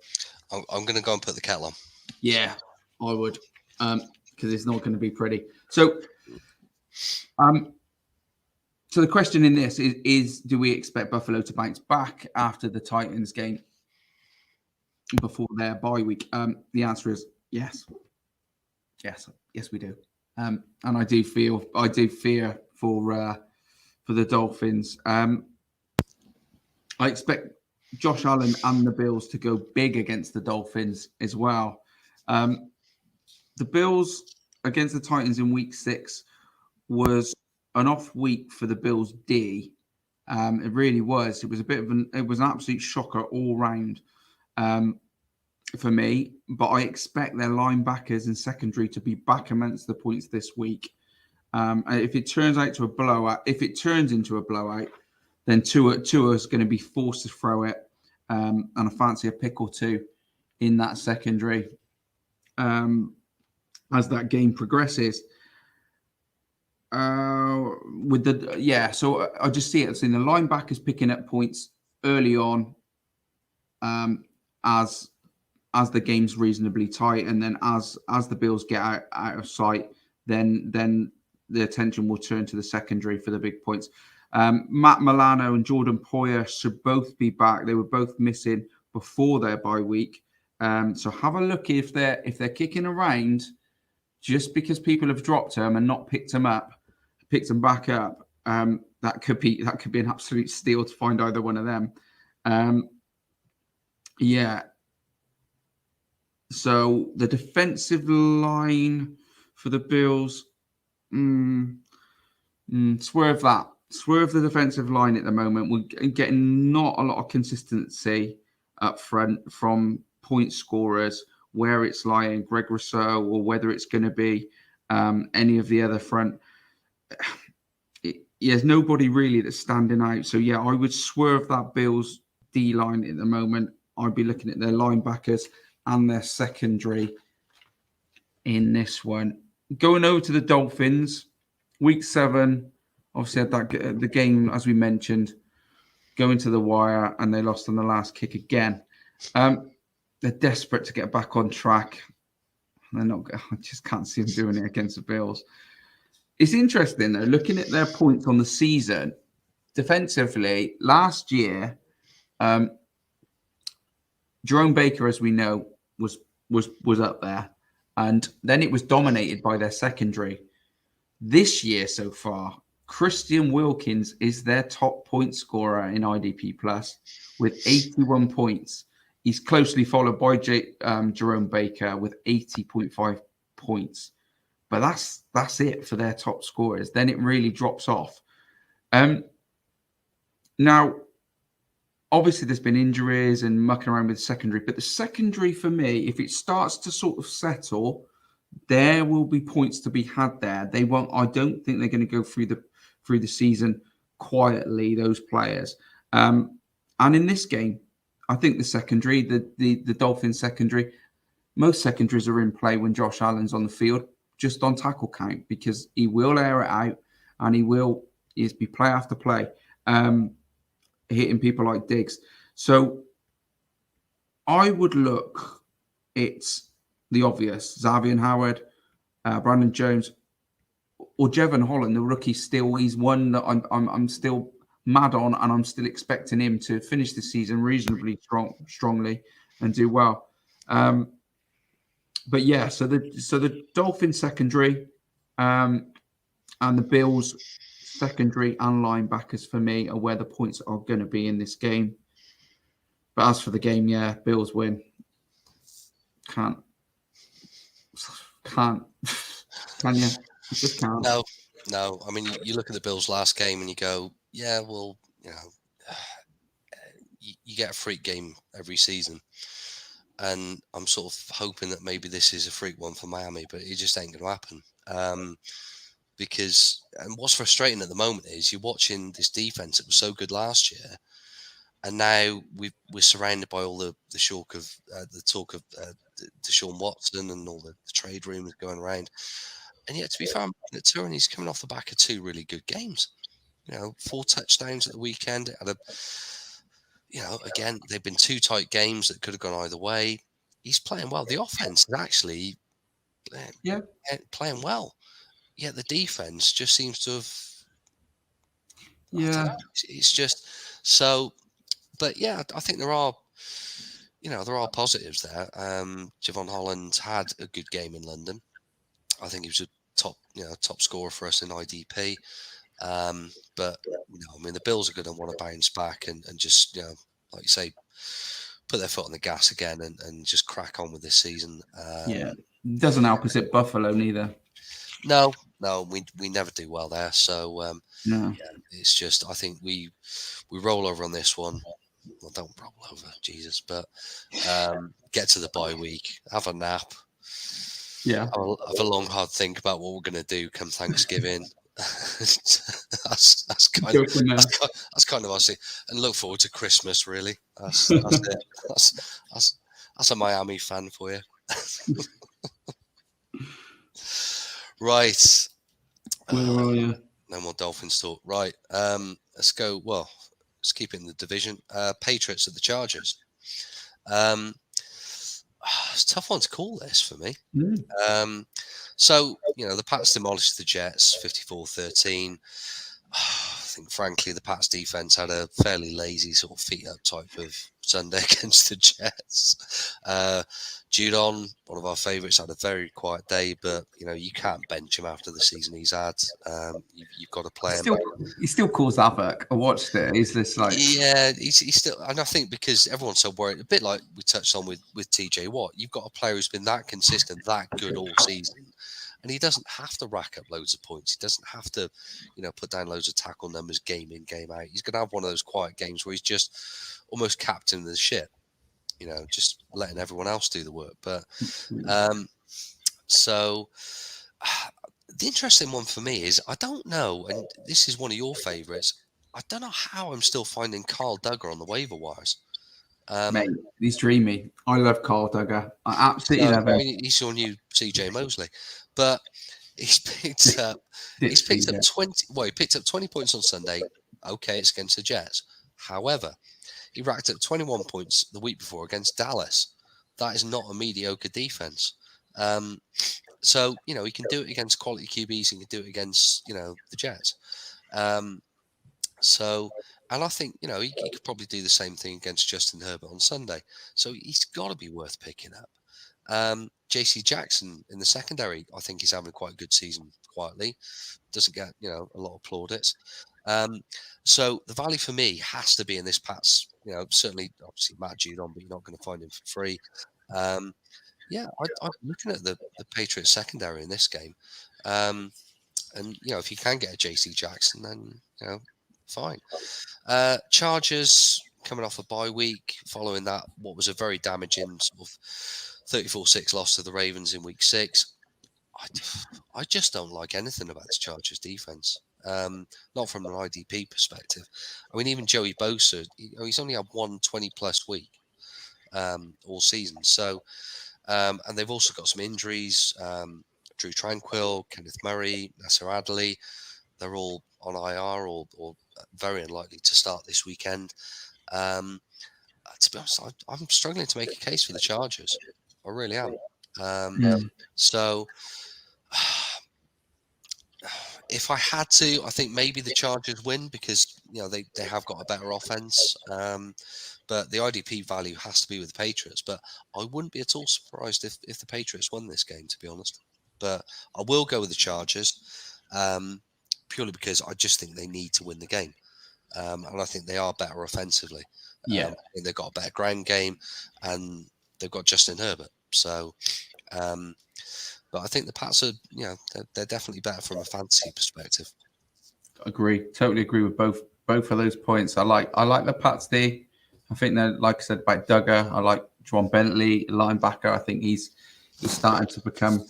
I'm going to go and put the kettle on. Yeah, I would, because it's not going to be pretty. So the question in this is do we expect Buffalo to bounce back after the Titans game before their bye week? The answer is yes. Yes, we do. And I do fear for the Dolphins. I expect Josh Allen and the Bills to go big against the Dolphins as well. The Bills against the Titans in week 6 was an off week for the Bills D. It really was. It was an absolute shocker all round for me. But I expect their linebackers and secondary to be back amongst the points this week. If it turns into a blowout, then Tua is going to be forced to throw it, and I fancy a pick or two in that secondary as that game progresses. So I just see it. So the linebackers picking up points early on, as the game's reasonably tight, and then as the Bills get out of sight, then the attention will turn to the secondary for the big points. Matt Milano and Jordan Poyer should both be back. They were both missing before their bye week. So have a look if they're kicking around just because people have dropped them and not picked them back up. That could be an absolute steal to find either one of them. So the defensive line for the Bills, swerve that. Swerve the defensive line at the moment. We're getting not a lot of consistency up front from point scorers, where it's lying, Greg Rousseau, or whether it's going to be any of the other front. There's nobody really that's standing out. So, I would swerve that Bills D-line at the moment. I'd be looking at their linebackers and their secondary in this one. Going over to the Dolphins, week 7, obviously had the game, as we mentioned, going to the wire, and they lost on the last kick again. They're desperate to get back on track. They're not. I just can't see them doing it against the Bills. It's interesting, though, looking at their points on the season, defensively, last year, Jerome Baker, as we know, was up there, and then it was dominated by their secondary. This year so far, Christian Wilkins is their top point scorer in IDP Plus with 81 points. He's closely followed by Jerome Baker with 80.5 points. But that's it for their top scorers. Then it really drops off. Now, obviously, there's been injuries and mucking around with the secondary. But the secondary, for me, if it starts to sort of settle, there will be points to be had there. They won't. I don't think they're going to go through the season quietly, those players. And in this game, I think the secondary, the Dolphins secondary, most secondaries are in play when Josh Allen's on the field, just on tackle count, because he will air it out and he will be play after play, hitting people like Diggs. So I would look, it's the obvious, Xavier Howard, Brandon Jones, or Jevon Holland, the rookie. Still, he's one that I'm still mad on, and I'm still expecting him to finish the season reasonably strongly and do well. But yeah, so the Dolphins secondary and the Bills secondary and linebackers for me are where the points are going to be in this game. But as for the game, yeah, Bills win. Can't. Can you? You just can't. No. I mean, you look at the Bills' last game and you go, yeah, well, you get a freak game every season. And I'm sort of hoping that maybe this is a freak one for Miami, but it just ain't going to happen. Because, and what's frustrating at the moment is you're watching this defense that was so good last year, and now we're surrounded by all the talk of Deshaun Watson and all the trade rumors going around. And yet, to be fair, I'm looking at Turin, he's coming off the back of 2 really good games. 4 touchdowns at the weekend. Again, they've been 2 tight games that could have gone either way. He's playing well. The offense is actually playing well. Yet the defense just seems to have. Yeah. It's just so. But yeah, I think there are positives there. Jevon Holland had a good game in London. I think he was a top scorer for us in IDP. But I mean, the Bills are going to want to bounce back and just like you say, put their foot on the gas again and just crack on with this season. Doesn't help us at Buffalo neither. No, we never do well there. So no, it's just I think we roll over on this one. Well, don't roll over, Jesus, but get to the bye week, have a nap. Yeah, have a long, hard think about what we're going to do come Thanksgiving. that's kind of us, and look forward to Christmas. Really, that's it. That's a Miami fan for you. Right. Where are you? No more Dolphins talk. Right. Let's go. Well, let's keep it in the division. Patriots at the Chargers. It's a tough one to call this for me. So, the Pats demolished the Jets 54-13. I think, frankly, the Pats defense had a fairly lazy sort of feet up type of Sunday against the Jets. Judon, one of our favourites, had a very quiet day, but you can't bench him after the season he's had. You've got to play him. He still caused havoc. I watched it. He's this like he's still, and I think because everyone's so worried, a bit like we touched on with TJ Watt. You've got a player who's been that consistent, that good all season. And he doesn't have to rack up loads of points. He doesn't have to, put down loads of tackle numbers game in, game out. He's going to have one of those quiet games where he's just almost captain of the ship, just letting everyone else do the work. But so the interesting one for me is I don't know, and this is one of your favourites. I don't know how I'm still finding Carl Duggar on the waiver wires. Mate, he's dreamy. I love Carl Duggar. I absolutely love him. I mean, he's your new CJ Mosley, but he's picked up 20. Well, he picked up 20 points on Sunday. Okay, it's against the Jets. However, he racked up 21 points the week before against Dallas. That is not a mediocre defense. So he can do it against quality QBs. He can do it against the Jets. And I think, he could probably do the same thing against Justin Herbert on Sunday. So he's got to be worth picking up. JC Jackson in the secondary, I think he's having quite a good season quietly. Doesn't get, a lot of plaudits. So the value for me has to be in this Pats, certainly, obviously, Matt Judon, but you're not going to find him for free. I'm looking at the Patriots secondary in this game. And, if you can get a JC Jackson, then, fine. Chargers coming off a bye week following that, what was a very damaging sort of 34-6 loss to the Ravens in week 6. I just don't like anything about this Chargers defense. Not from an IDP perspective. I mean, even Joey Bosa, he's only had 1 20-plus week all season. So And they've also got some injuries. Drew Tranquil, Kenneth Murray, Nasser Adderley. They're all on IR or very unlikely to start this weekend. To be honest, I'm struggling to make a case for the Chargers. I really am. So if I had to, I think maybe the Chargers win because they have got a better offense. But the IDP value has to be with the Patriots. But I wouldn't be at all surprised if the Patriots won this game, to be honest. But I will go with the Chargers purely because I just think they need to win the game. And I think they are better offensively. Yeah. They've got a better ground game and they've got Justin Herbert. So, but I think the Pats are, they're definitely better from a fantasy perspective. Totally agree with both of those points. I like the Pats there. I think they're, like I said, about Duggar. I like Juwan Bentley, linebacker. I think he's starting to become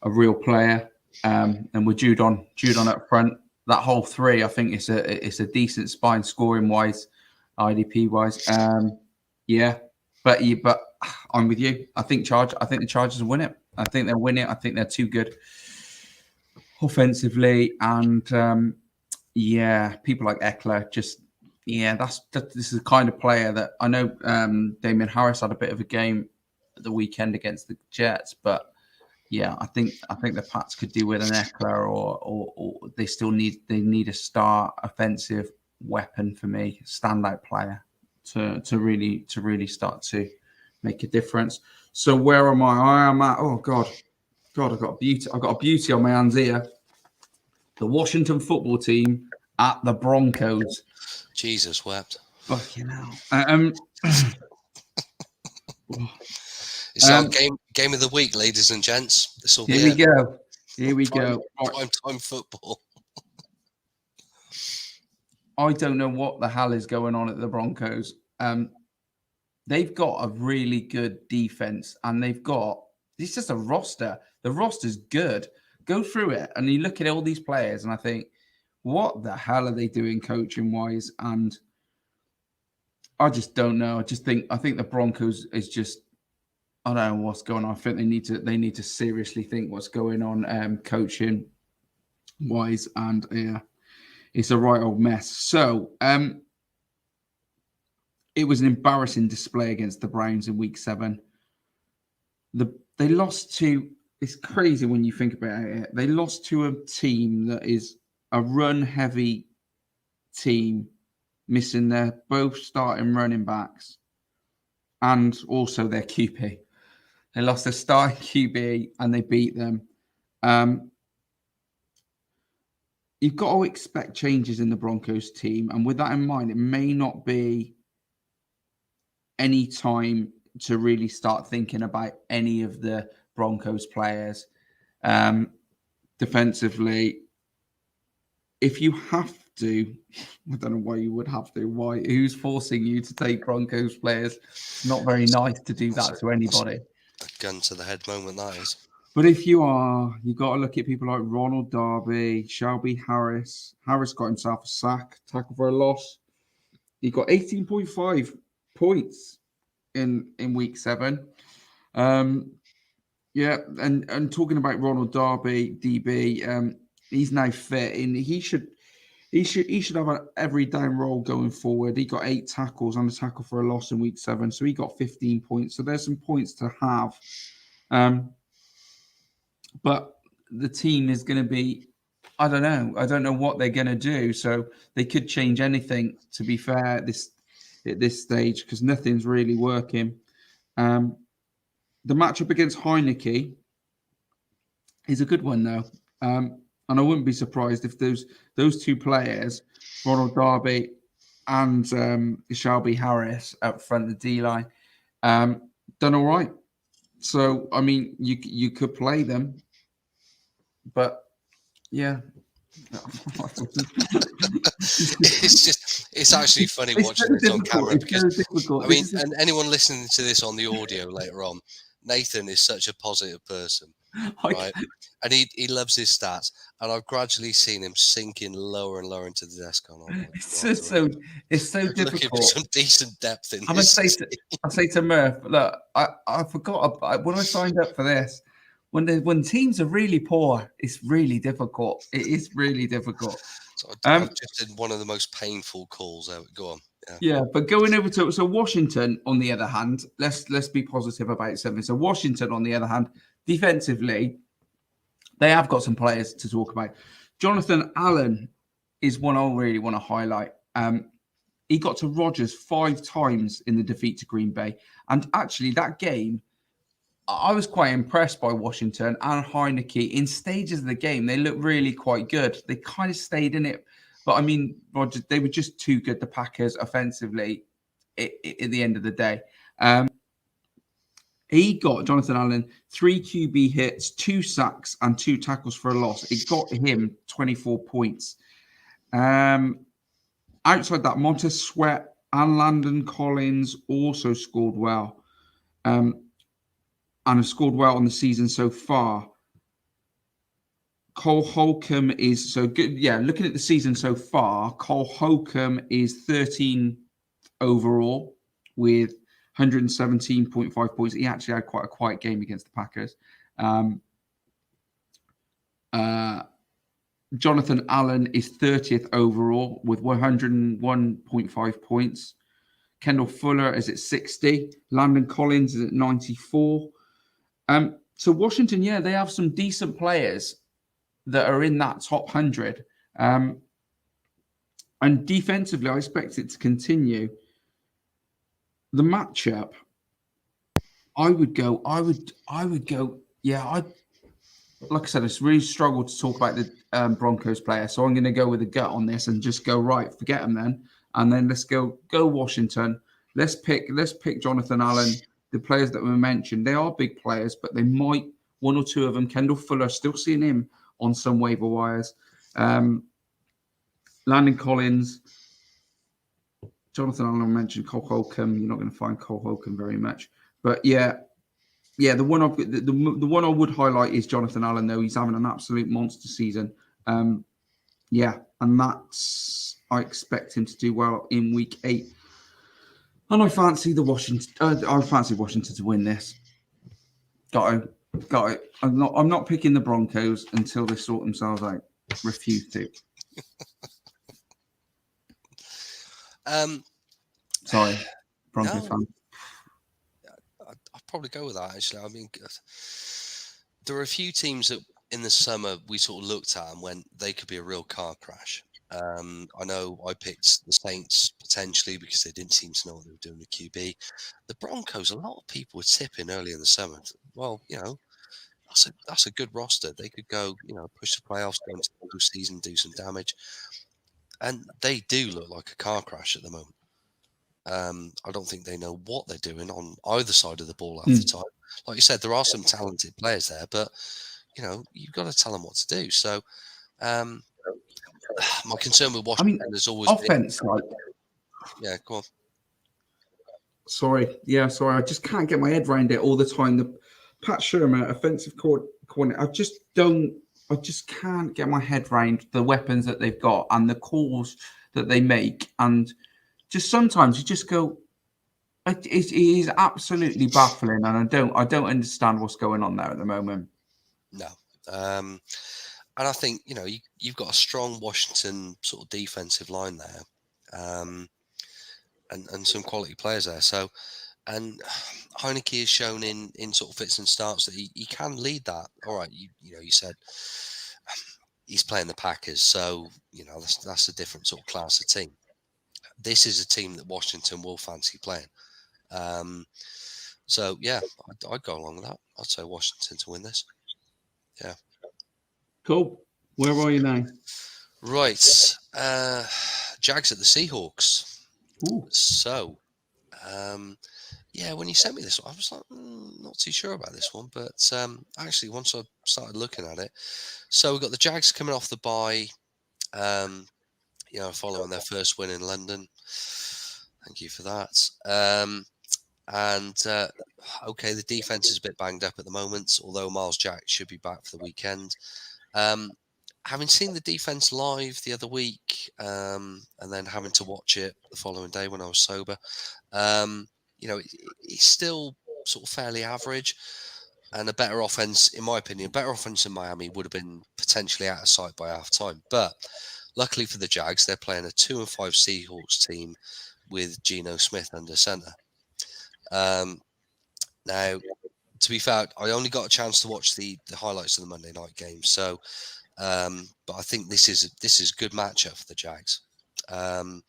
a real player. And with Judon up front, that whole three, I think it's a decent spine scoring wise, IDP wise. But I'm with you. I think the Chargers will win it. I think they'll win it. I think they're too good offensively, and people like Eckler just. Yeah, this is the kind of player that I know. Damian Harris had a bit of a game at the weekend against the Jets, but I think the Pats could do with an Eckler, or they still need a star offensive weapon for me, standout player to really start to make a difference. So where am I? I am at. Oh God, I've got a beauty on my hands here. The Washington football team at the Broncos. Jesus wept. Fucking hell. It's our game of the week, ladies and gents. Here we go. Time football. I don't know what the hell is going on at the Broncos. They've got a really good defense, and it's just a roster. The roster's good. Go through it, and you look at all these players, and I think, what the hell are they doing coaching wise? And I just don't know. I think the Broncos is just, I don't know what's going on. I think they need to seriously think what's going on coaching wise, and it's a right old mess. So it was an embarrassing display against the Browns in week 7. They lost to, it's crazy when you think about it. They lost to a team that is a run-heavy team, missing their both starting running backs and also their QB. They lost their starting QB and they beat them. You've got to expect changes in the Broncos team. And with that in mind, it may not be any time to really start thinking about any of the Broncos players. Defensively, if you have to, I don't know why you would have to. Why? Who's forcing you to take Broncos players? It's not very nice to do that to anybody. A gun to the head moment, that is. But if you are, you've got to look at people like Ronald Darby, Shelby Harris. Harris got himself a sack, tackle for a loss. He got 18.5 points in week 7. And talking about Ronald Darby, DB, he's now fit, and he should have an every down role going forward. He got 8 tackles and a tackle for a loss in week 7, so he got 15 points. So there's some points to have. But the team is going to be, I don't know what they're going to do. So they could change anything, to be fair, at this stage, because nothing's really working. The matchup against Heineke is a good one, though. And I wouldn't be surprised if those two players, Ronald Darby and Shelby Harris up front of the D-line, done all right. So, I mean, you could play them, but yeah. it's actually funny watching this on camera because, I mean, and anyone listening to this on the audio later on, Nathan is such a positive person. right? And he loves his stats. And I've gradually seen him sinking lower and lower into the desk. Oh my It's God, just so difficult. looking for some decent depth in And this. I say to Murph, look, I forgot when I signed up for this. When teams are really poor, it's really difficult. It is really difficult. So I've just did one of the most painful calls out. Go on. Yeah, but going over to Washington, on the other hand, let's be positive about something. So Washington, on the other hand, defensively, they have got some players to talk about. Jonathan Allen is one I really want to highlight. He got to Rodgers 5 times in the defeat to Green Bay, and actually that game, I was quite impressed by Washington and Heineke. In stages of the game, they looked really quite good. They kind of stayed in it. But I mean, Rodgers, they were just too good, the Packers, offensively, at the end of the day. He got, Jonathan Allen, 3 QB hits, 2 sacks, and 2 tackles for a loss. It got him 24 points. Outside that, Montez Sweat and Landon Collins also scored well. And have scored well on the season so far. Cole Holcomb is so good. Yeah, looking at the season so far, Cole Holcomb is 13 overall with 117.5 points. He actually had quite a quiet game against the Packers. Jonathan Allen is 30th overall with 101.5 points. Kendall Fuller is at 60. Landon Collins is at 94. So Washington, yeah, they have some decent players that are in that top 100. And defensively, I expect it to continue. The matchup, I would go, yeah, like I said, it's really struggled to talk about the Broncos player. So I'm going to go with a gut on this and just go, right, forget them then. And then let's go Washington. Let's pick Jonathan Allen. The players that were mentioned, they are big players, but they might, one or two of them, Kendall Fuller, still seeing him on some waiver wires. Landon Collins, Jonathan Allen mentioned Cole Holcomb. You're not going to find Cole Holcomb very much. But yeah, the one I would highlight is Jonathan Allen, though. He's having an absolute monster season. And I expect him to do well in week 8. And I fancy Washington to win this. Got it. I'm not picking the Broncos until they sort themselves out. Refuse to. Sorry, Broncos fan. I'd probably go with that, actually. I mean, there are a few teams that in the summer we sort of looked at and went, they could be a real car crash. I know I picked the Saints potentially because they didn't seem to know what they were doing with QB. The Broncos, a lot of people were tipping early in the summer. Well, that's a good roster. They could go, push the playoffs, go into the season, do some damage. And they do look like a car crash at the moment. I don't think they know what they're doing on either side of the ball half the time. Like you said, there are some talented players there, but you've got to tell them what to do. So my concern with Washington has always offense, been... Yeah, go on. Sorry. I just can't get my head around it all the time. The Pat Shurmur, offensive coordinator, I just can't get my head around the weapons that they've got and the calls that they make. And just sometimes you just go, it is absolutely baffling. And I don't understand what's going on there at the moment. No. And I think, you've got a strong Washington sort of defensive line there. And some quality players there. So, and Heineke has shown in sort of fits and starts that he can lead that. All right, you said he's playing the Packers, so that's a different sort of class of team. This is a team that Washington will fancy playing. So yeah, I'd go along with that. I'd say Washington to win this. Yeah. Cool. Where are you now? Right, Jags at the Seahawks. Ooh. So, when you sent me this, I was like, not too sure about this one. But actually, once I started looking at it, so we've got the Jags coming off the bye, following their first win in London. Thank you for that. And okay, the defense is a bit banged up at the moment, although Miles Jack should be back for the weekend. Having seen the defense live the other week, and then having to watch it the following day when I was sober, it's still sort of fairly average. And a better offense, in my opinion, better offense in Miami would have been potentially out of sight by half time. But luckily for the Jags, they're playing a 2-5 Seahawks team with Geno Smith under center. Now, to be fair, I only got a chance to watch the highlights of the Monday night game. So, but I think this is a good matchup for the Jags. I've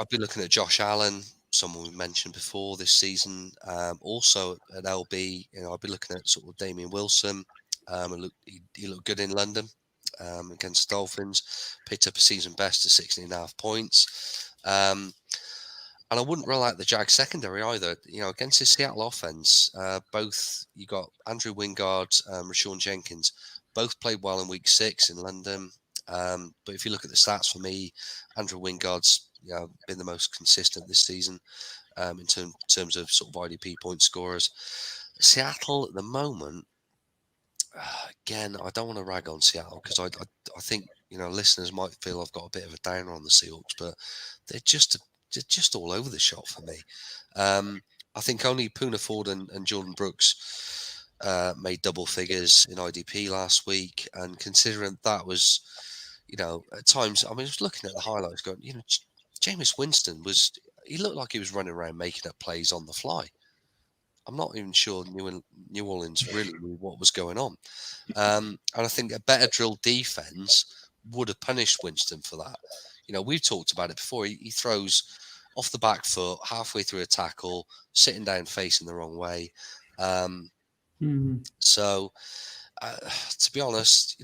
been looking at Josh Allen, someone we mentioned before this season. Also at LB, I've been looking at sort of Damian Wilson. He looked good in London against the Dolphins. Picked up a season best of 16.5 points. And I wouldn't rule out the Jags secondary either. Against the Seattle offense, both you got Andrew Wingard, Rashawn Jenkins, both played well in Week 6 in London. But if you look at the stats for me, Andrew Wingard's been the most consistent this season in terms of sort of IDP point scorers. Seattle at the moment, again, I don't want to rag on Seattle because I think listeners might feel I've got a bit of a downer on the Seahawks, but they're just all over the shop for me. I think only Poona Ford and Jordan Brooks made double figures in IDP last week, and considering that was, at times, I was looking at the highlights going, Jameis Winston he looked like he was running around making up plays on the fly. I'm not even sure New Orleans really knew what was going on. And I think a better drilled defense would have punished Winston for that. We've talked about it before. He throws off the back foot, halfway through a tackle, sitting down facing the wrong way. So, to be honest,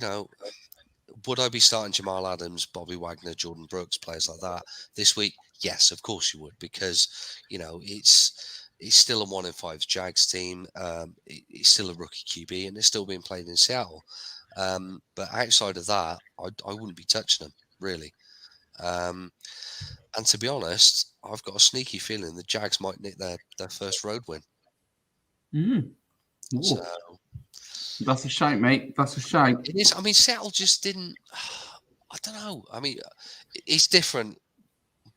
would I be starting Jamal Adams, Bobby Wagner, Jordan Brooks, players like that this week? Yes, of course you would, because, it's still a 1-5 Jags team. It's still a rookie QB, and it's still being played in Seattle. But outside of that, I wouldn't be touching them, really. And to be honest, I've got a sneaky feeling the Jags might nick their first road win. So, that's a shame, mate. That's a shame. It is. I mean, Seattle just didn't. I don't know. I mean, it's different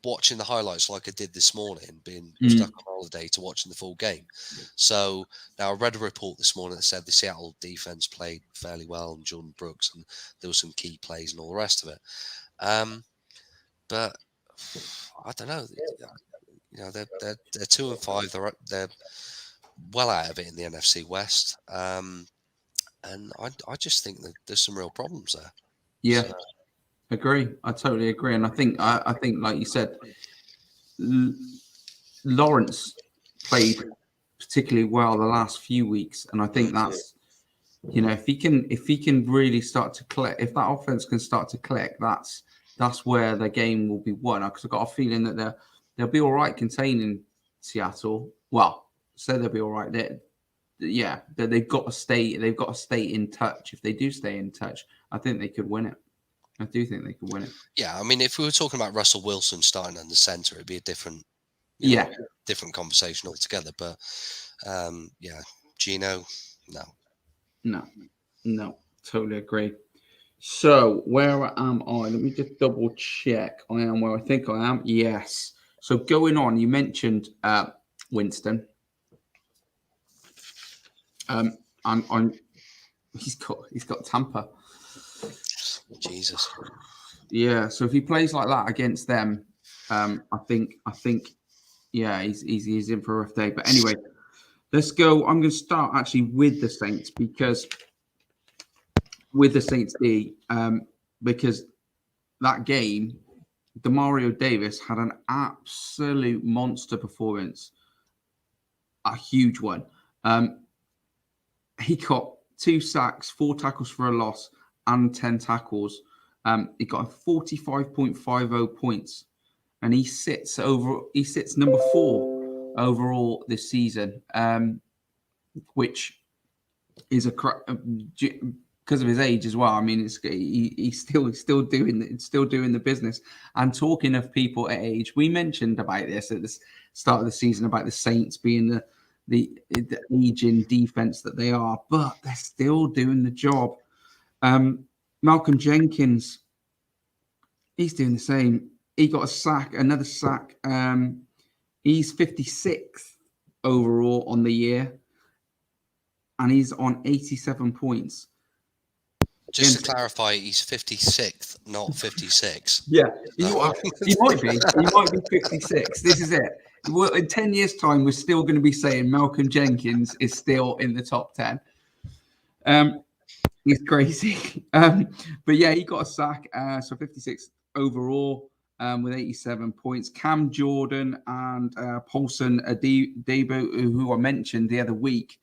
watching the highlights like I did this morning, being stuck on holiday, to watching the full game. So now I read a report this morning that said the Seattle defense played fairly well, and Jordan Brooks, and there were some key plays and all the rest of it. But I don't know. They're 2-5. They're well out of it in the NFC West. And I just think that there's some real problems there. Yeah. So, agree. I totally agree. And I think, like you said, Lawrence played particularly well the last few weeks. And I think that's, if he can really start to click, if that offense can start to click, that's where the game will be won. Because I've got a feeling that they'll be all right containing Seattle. Well, so they'll be all right. They've got to stay in touch. If they do stay in touch, I think they could win it. I do think they could win it. Yeah, I mean, if we were talking about Russell Wilson starting under center, it'd be a different, different conversation altogether. But Geno, no, totally agree. So where am I? Let me just double check. I am where I think I am. Yes. So going on, you mentioned Winston. He's got Tampa. Jesus. Yeah. So if he plays like that against them, I think he's in for a rough day. But anyway, let's go. I'm going to start actually with the Saints because that game, Demario Davis had an absolute monster performance, a huge one. He got 2 sacks, 4 tackles for a loss, and 10 tackles. He got 45.50 points, and he sits number 4 overall this season, which is because of his age as well. I mean, he's still doing the business. And talking of people at age, we mentioned about this at start of the season about the Saints being the aging defense that they are, but they're still doing the job. Malcolm Jenkins, he's doing the same. He got a sack, another sack. He's 56th overall on the year, and he's on 87 points. Just to clarify, he's 56th, not 56. Yeah, he might be. He might be 56. This is it. Well, in 10 years' time, we're still going to be saying Malcolm Jenkins is still in the top 10. He's crazy. But yeah, he got a sack. So 56 overall with 87 points. Cam Jordan and Paulson Adebo, who I mentioned the other week,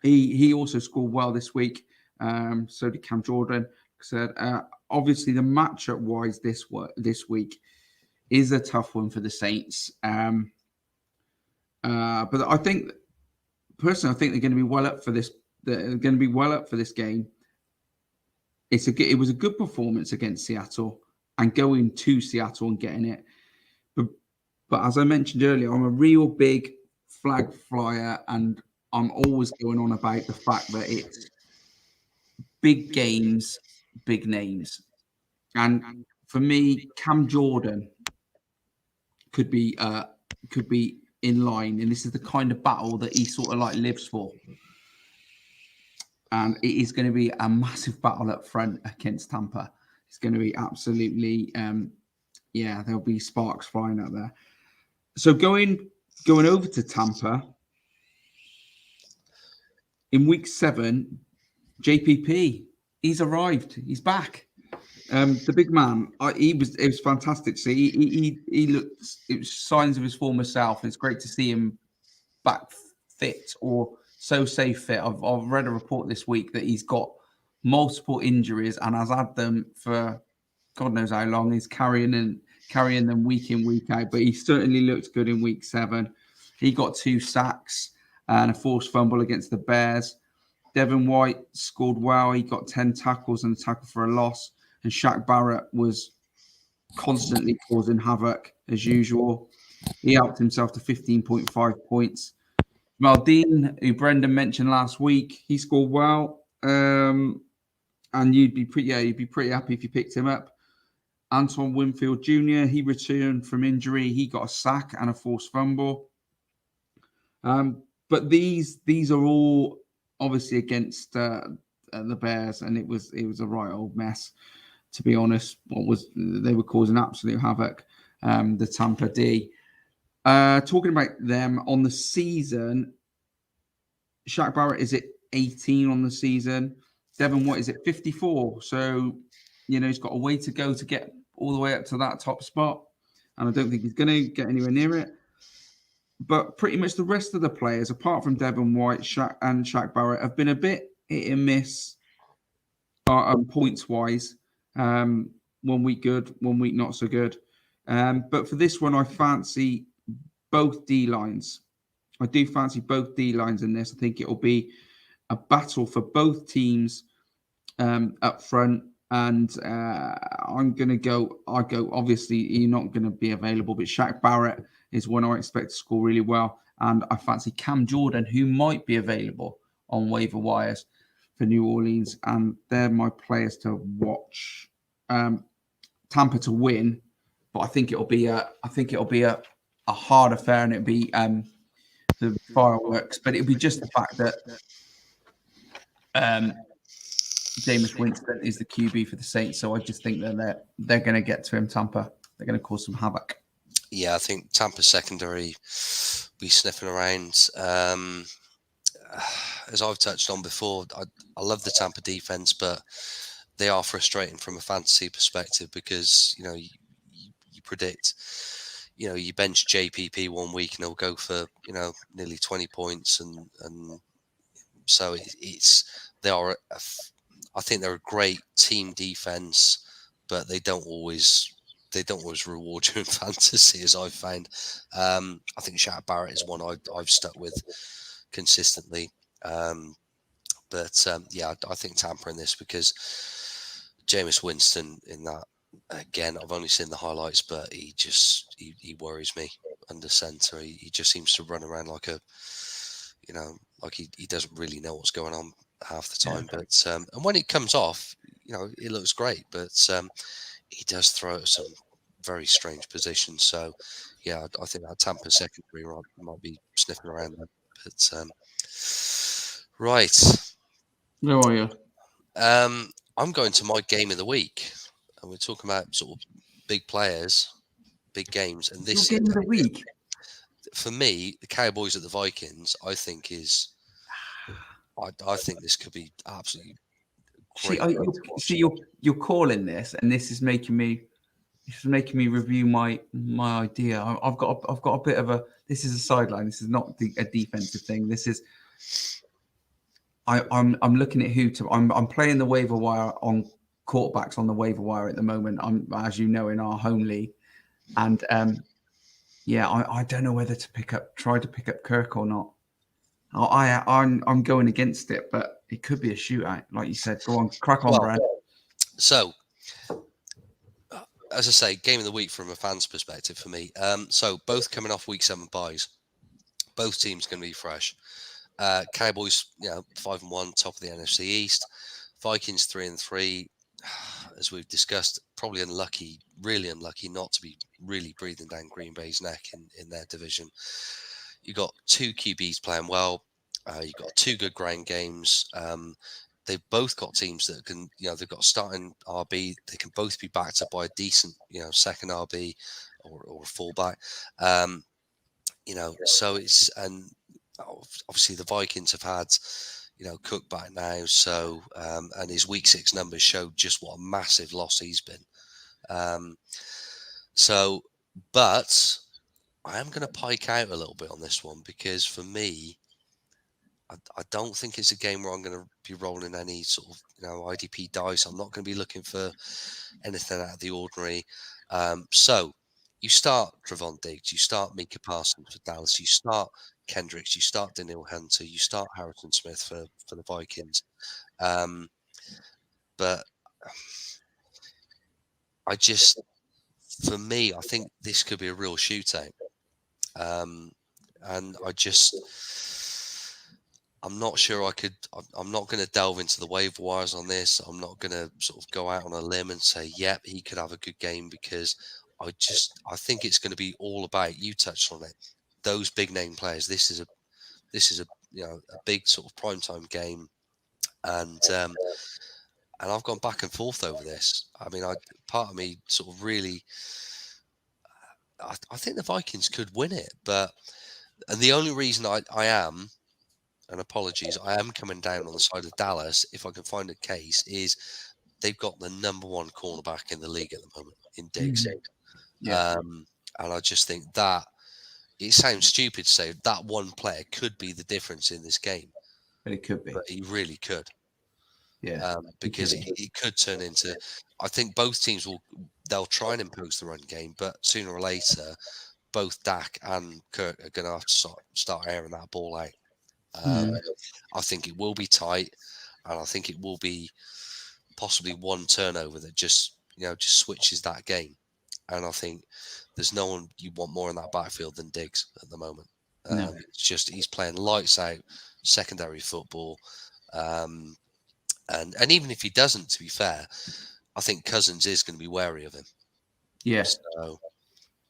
he also scored well this week. So did Cam Jordan. Said obviously the matchup wise this week is a tough one for the Saints. But I think personally, I think they're going to be well up for this. They're going to be well up for this game. It was a good performance against Seattle and going to Seattle and getting it. But as I mentioned earlier, I'm a real big flag flyer, and I'm always going on about the fact that it's big games, big names. And for me, Cam Jordan could be in line, and this is the kind of battle that he sort of like lives for. And it is going to be a massive battle up front against Tampa. It's going to be absolutely, there'll be sparks flying out there. So going over to Tampa in week 7, JPP, he's arrived. He's back. The big man, it was fantastic to see. He looked, it was signs of his former self. It's great to see him back fit, or so say fit. I've read a report this week that he's got multiple injuries and has had them for God knows how long. He's carrying them week in, week out, but he certainly looked good in week 7. He got 2 sacks and a forced fumble against the Bears. Devin White scored well. He got 10 tackles and a tackle for a loss. And Shaq Barrett was constantly causing havoc as usual. He helped himself to 15.5 points. Maldine, who Brendan mentioned last week, he scored well. And you'd be pretty happy if you picked him up. Antoine Winfield Jr., he returned from injury. He got a sack and a forced fumble. But these are all obviously against the Bears, and it was a right old mess, to be honest. They were causing absolute havoc, the Tampa D. Talking about them on the season, Shaq Barrett is at 18 on the season. Devin White is at 54. So, he's got a way to go to get all the way up to that top spot. And I don't think he's going to get anywhere near it. But pretty much the rest of the players, apart from Devin White, Shaq Barrett, have been a bit hit and miss points-wise. 1 week good, 1 week not so good. But for this one, I fancy both D-lines. I do fancy both D-lines in this. I think it'll be a battle for both teams up front. And I'll go, obviously, you're not going to be available, but Shaq Barrett is one I expect to score really well. And I fancy Cam Jordan, who might be available on waiver wires for New Orleans. And they're my players to watch. Tampa to win, but I think it'll be a hard affair, and it'll be the fireworks. But it'll be just the fact that Jameis Winston is the QB for the Saints, so I just think that they're going to get to him. Tampa, they're going to cause some havoc. Yeah, I think Tampa's secondary be sniffing around. As I've touched on before, I love the Tampa defense, but they are frustrating from a fantasy perspective because you predict, you bench JPP 1 week and he'll go for nearly 20 points, and so I think they're a great team defense, but they don't always reward you in fantasy, as I've found. I think Shaq Barrett is one I've stuck with consistently. But I think Tampa in this because Jameis Winston in again, I've only seen the highlights, but he worries me under centre. He just seems to run around like like he doesn't really know what's going on half the time. Yeah. But and when it comes off, it looks great. But he does throw at some very strange positions. So yeah, I think that Tampa secondary might be sniffing around there. But right. Where are you? I'm going to my game of the week, and we're talking about sort of big players, big games. And this game of the week, for me, the Cowboys at the Vikings, I think is. I think this could be absolutely great. You're calling this, and this is making me review my idea. I've got a bit of a. This is a sideline. This is not a defensive thing. This is. I'm looking at I'm playing the waiver wire on quarterbacks on the waiver wire at the moment. I'm, as you know, in our home league, and I don't know whether to try to pick up Kirk or not. I'm going against it, but it could be a shootout, like you said. Go on, crack on, Brad. So, as I say, game of the week from a fan's perspective for me. So both coming off week 7 buys, both teams going to be fresh. Cowboys, 5-1, top of the NFC East. Vikings 3-3, as we've discussed, probably unlucky, really unlucky not to be really breathing down Green Bay's neck in their division. You got 2 QBs playing well. You've got 2 good ground games. They've both got teams that can, they've got starting RB. They can both be backed up by a decent, second RB or fullback. So it's, and obviously the Vikings have had, Cook back now. So, and his week 6 numbers show just what a massive loss he's been. But I am going to pike out a little bit on this one because for me, I don't think it's a game where I'm going to be rolling any sort of, IDP dice. I'm not going to be looking for anything out of the ordinary. So you start Trevon Diggs, you start Micah Parsons for Dallas, you start Kendricks, you start Daniel Hunter, you start Harrison Smith for the Vikings. But for me, I think this could be a real shootout. And I'm not sure I'm not going to delve into the waiver wires on this. I'm not going to sort of go out on a limb and say, yep, he could have a good game because I think it's going to be all about, you touched on it, those big name players. This is a big sort of primetime game. And I've gone back and forth over this. I mean, part of me sort of really, I think the Vikings could win it, and the only reason I am, and apologies, I am coming down on the side of Dallas, if I can find a case, is they've got the number 1 cornerback in the league at the moment in Diggs. Yeah. And I just think that it sounds stupid to say that one player could be the difference in this game. But it could be. But he really could. Yeah. Because it could turn into, I think both teams they'll try and impose the run game, but sooner or later, both Dak and Kirk are going to have to start airing that ball out. I think it will be tight, and I think it will be possibly one turnover that just switches that game. And I think there's no one you want more in that backfield than Diggs at the moment. No. It's just he's playing lights out secondary football, and even if he doesn't, to be fair, I think Cousins is going to be wary of him. Yeah. So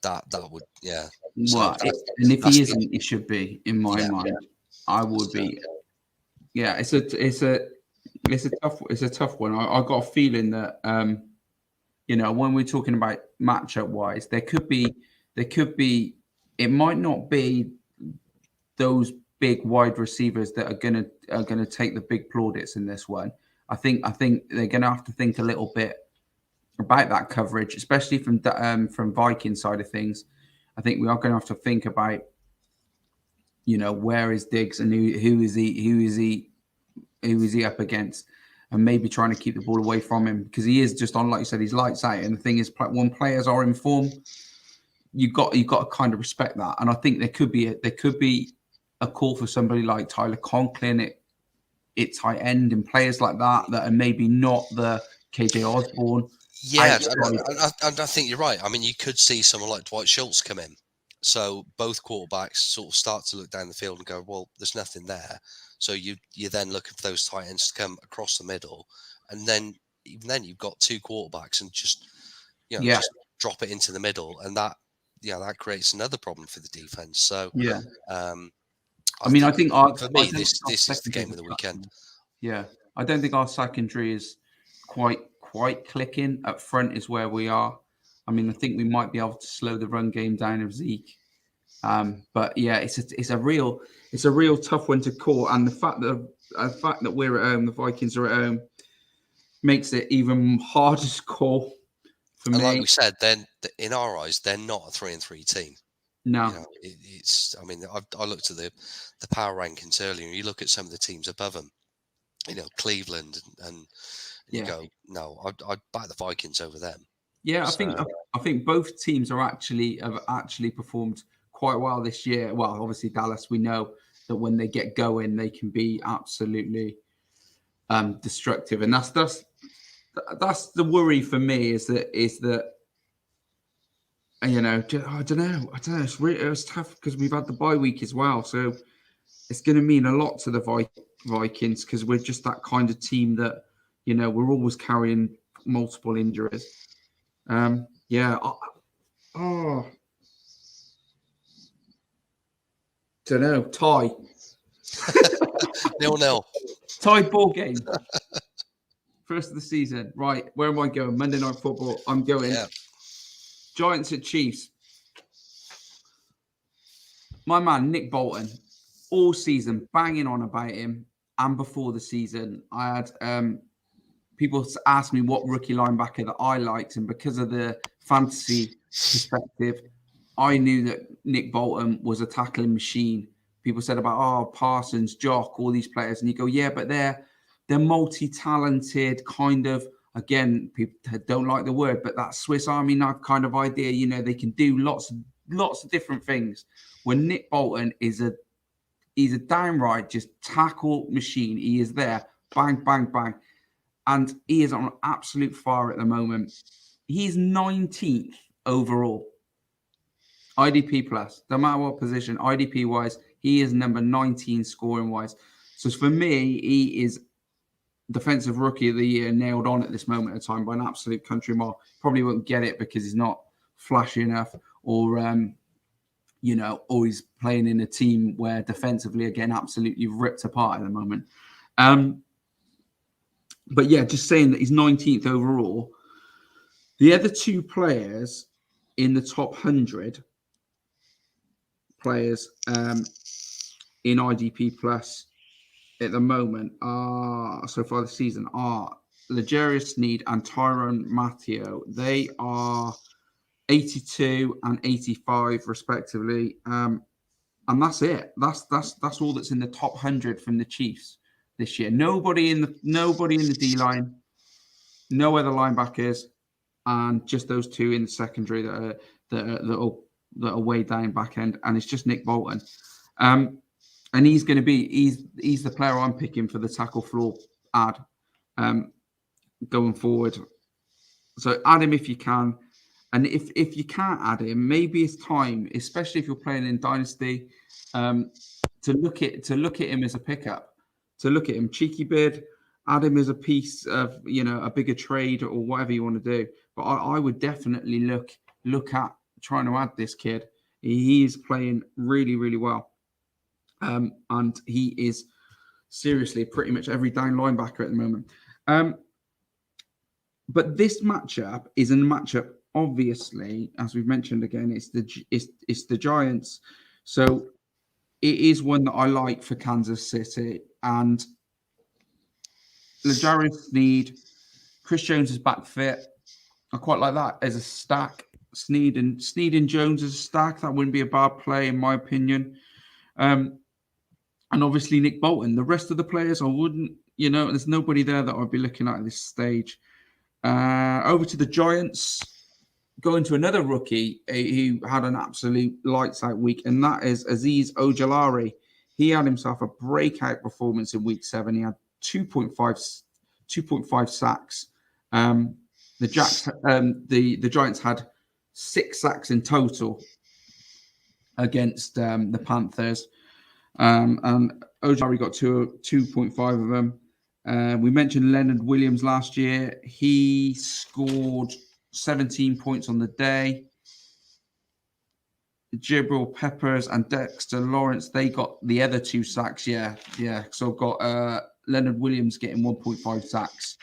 that would, yeah. Well, and if he isn't, he should be in my mind. I would be. Yeah, it's a tough one. I got a feeling that when we're talking about matchup wise, there could be. It might not be those big wide receivers that are gonna take the big plaudits in this one. I think they're gonna have to think a little bit about that coverage, especially from Viking side of things. I think we are going to have to think about, where is Diggs and who is he up against, and maybe trying to keep the ball away from him because he is just on, like you said, he's lights out. And the thing is, when players are in form, you got to kind of respect that. And I think there could be a call for somebody like Tyler Conklin at tight end and players like that are maybe not the KJ Osborne Yeah, and I think you're right. I mean, you could see someone like Dwight Schultz come in. So both quarterbacks sort of start to look down the field and go, well, there's nothing there. So you then looking for those tight ends to come across the middle, and then even then you've got two quarterbacks and just just drop it into the middle, and that creates another problem for the defense. So I think for me this is the game of the weekend. Yeah, I don't think our secondary is quite clicking. Up front is where we are. I mean, I think we might be able to slow the run game down of Zeke. But yeah, it's a real tough one to call, and the fact that we're at home, the Vikings are at home, makes it even harder to call for me. Like we said, then in our eyes, they're not a 3-3 team. No, it's. I mean, I looked at the power rankings earlier, and you look at some of the teams above them. Cleveland, and you go, no, I'd back the Vikings over them. Yeah, I think both teams have actually performed quite well this year. Well, obviously Dallas, we know that when they get going, they can be absolutely destructive, and that's the worry for me is that I don't know. It's tough because we've had the bye week as well, so it's going to mean a lot to the Vikings because we're just that kind of team that we're always carrying multiple injuries. Don't know. Tie. 0-0. Tie ball game. First of the season. Right. Where am I going? Monday Night Football. I'm going. Yeah. Giants at Chiefs. My man, Nick Bolton, all season banging on about him. And before the season, I had people asked me what rookie linebacker that I liked. And because of the fantasy perspective, I knew that Nick Bolton was a tackling machine. People said about, Parsons, Jock, all these players. And you go, yeah, but they're multi-talented kind of, again, people don't like the word, but that Swiss Army knife kind of idea, they can do lots of different things. When Nick Bolton he's a downright just tackle machine. He is there, bang, bang, bang. And he is on absolute fire at the moment. He's 19th overall. IDP plus, no matter what position, IDP wise, he is number 19 scoring wise. So for me, he is defensive rookie of the year, nailed on at this moment in time by an absolute country mile. Probably won't get it because he's not flashy enough, or or he's playing in a team where defensively, again, absolutely ripped apart at the moment. But yeah, just saying that he's 19th overall. The other two players in the top 100 players in IDP plus at the moment so far this season are L'Jarius Sneed and Tyrann Mathieu. They are 82 and 85 respectively, and that's it. That's all that's in the top 100 from the Chiefs this year. Nobody in the D line, no other linebackers, and just those two in the secondary that are way down back end, and it's just Nick Bolton. And he's going to be he's the player I'm picking for the tackle floor ad going forward. So add him if you can, and if you can't add him, maybe it's time, especially if you're playing in Dynasty, to look at him as a pickup, to look at him cheeky bid, add him as a piece of a bigger trade or whatever you want to do. But I would definitely look at trying to add this kid. He is playing really, really well. And he is seriously pretty much every down linebacker at the moment. But this matchup is a matchup, obviously, as we've mentioned again, it's the Giants. So it is one that I like for Kansas City. And L'Jarius Sneed, Chris Jones is back fit. I quite like that as a stack. Sneed and Jones as a stack. That wouldn't be a bad play, in my opinion. And obviously Nick Bolton. The rest of the players, I wouldn't, there's nobody there that I'd be looking at this stage. Over to the Giants, going to another rookie who had an absolute lights out week, and that is Aziz Ogilari. He had himself a breakout performance in week 7. He had 2.5 sacks. The Giants had 6 sacks in total against the Panthers, and Ogilari got 2.5 of them. We mentioned Leonard Williams last year. He scored 17 points on the day. Jibril Peppers and Dexter Lawrence, they got the other 2 sacks. Yeah. So I've got Leonard Williams getting 1.5 sacks.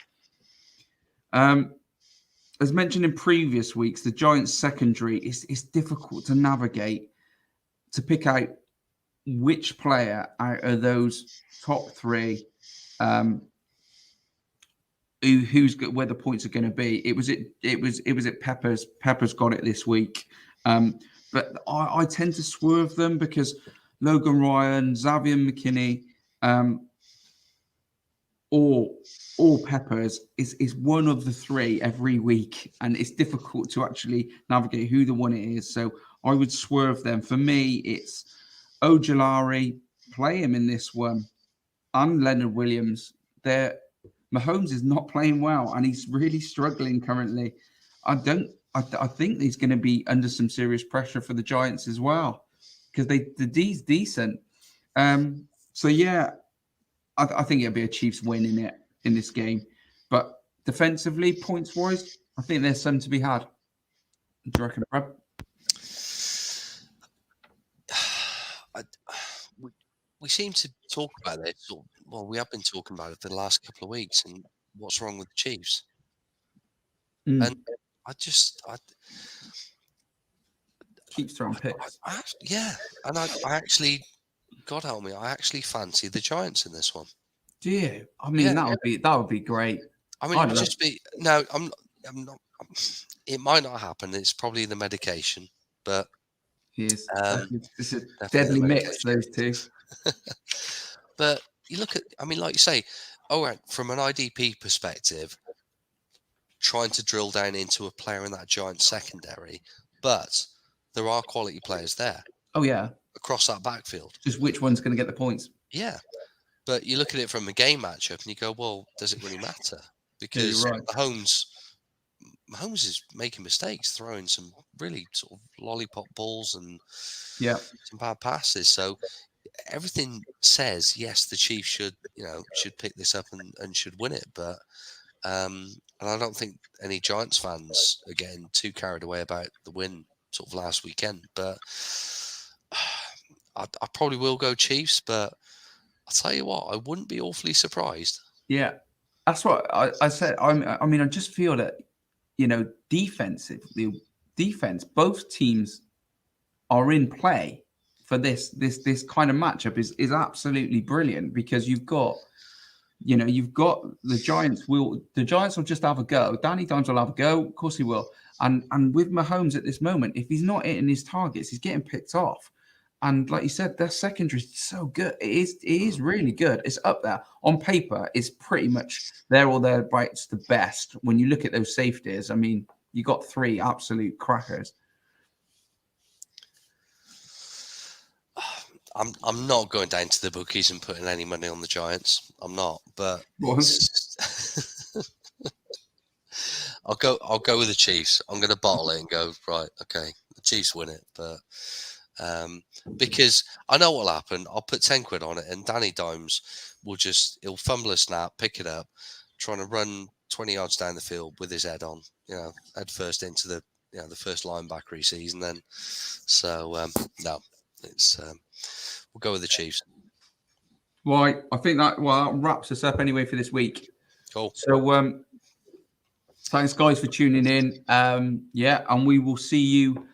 As mentioned in previous weeks, the Giants secondary is difficult to navigate, to pick out which player out of those top 3 who's got, where the points are going to be. It was at Peppers. Peppers got it this week. But I tend to swerve them because Logan Ryan, Xavier McKinney, or Peppers is one of the 3 every week, and it's difficult to actually navigate who the one it is. So I would swerve them. For me, it's Ogilari, play him in this one, and Leonard Williams. Mahomes is not playing well, and he's really struggling currently. I think he's going to be under some serious pressure for the Giants as well, because the D's decent. So yeah, I think it'll be a Chiefs win in this game. But defensively, points wise, I think there's some to be had. Do you reckon, Brad? We seem to talk about it. Well, we have been talking about it for the last couple of weeks, and what's wrong with the Chiefs? And I keeps throwing picks. And I actually, God help me, I actually fancy the Giants in this one. Do you? I mean, that would be great. I mean, I'm not. It might not happen. It's probably the medication, but it's a deadly mix, those 2. But you look at, I mean, like you say, from an IDP perspective, trying to drill down into a player in that Giants secondary, but there are quality players there. Oh yeah, across that backfield. Just which one's going to get the points? Yeah, but you look at it from a game matchup and you go, well, does it really matter? Because Mahomes is making mistakes, throwing some really sort of lollipop balls and some bad passes. So everything says yes, the Chiefs should pick this up and should win it, but. And I don't think any Giants fans are getting too carried away about the win sort of last weekend. But I probably will go Chiefs, but I'll tell you what, I wouldn't be awfully surprised. Yeah, that's what I said. I mean, I just feel that, defense, both teams are in play for this kind of matchup is absolutely brilliant, because you've got the Giants will just have a go. Danny Dimes will have a go. Of course he will. And with Mahomes at this moment, if he's not hitting his targets, he's getting picked off. And like you said, their secondary is so good. It is really good. It's up there. On paper, it's pretty much there or thereabouts the best. When you look at those safeties, I mean, you got 3 absolute crackers. I'm not going down to the bookies and putting any money on the Giants. I'm not, but I'll go with the Chiefs. I'm going to bottle it and go, right, okay, the Chiefs win it, but because I know what'll happen. I'll put 10 quid on it, and Danny Dimes he'll fumble a snap, pick it up, trying to run 20 yards down the field with his head on, head first into the first linebacker he sees, and then no, it's. We'll go with the Chiefs. Right. I think that wraps us up anyway for this week. Cool. So thanks guys for tuning in. And we will see you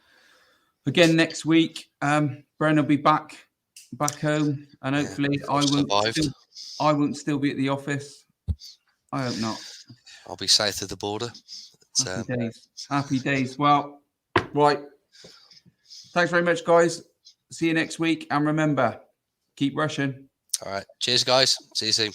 again next week. Bren will be back home, and hopefully I won't still be at the office. I hope not. I'll be south of the border. Happy days. Well, right. Thanks very much, guys. See you next week. And remember, keep rushing. All right. Cheers, guys. See you soon.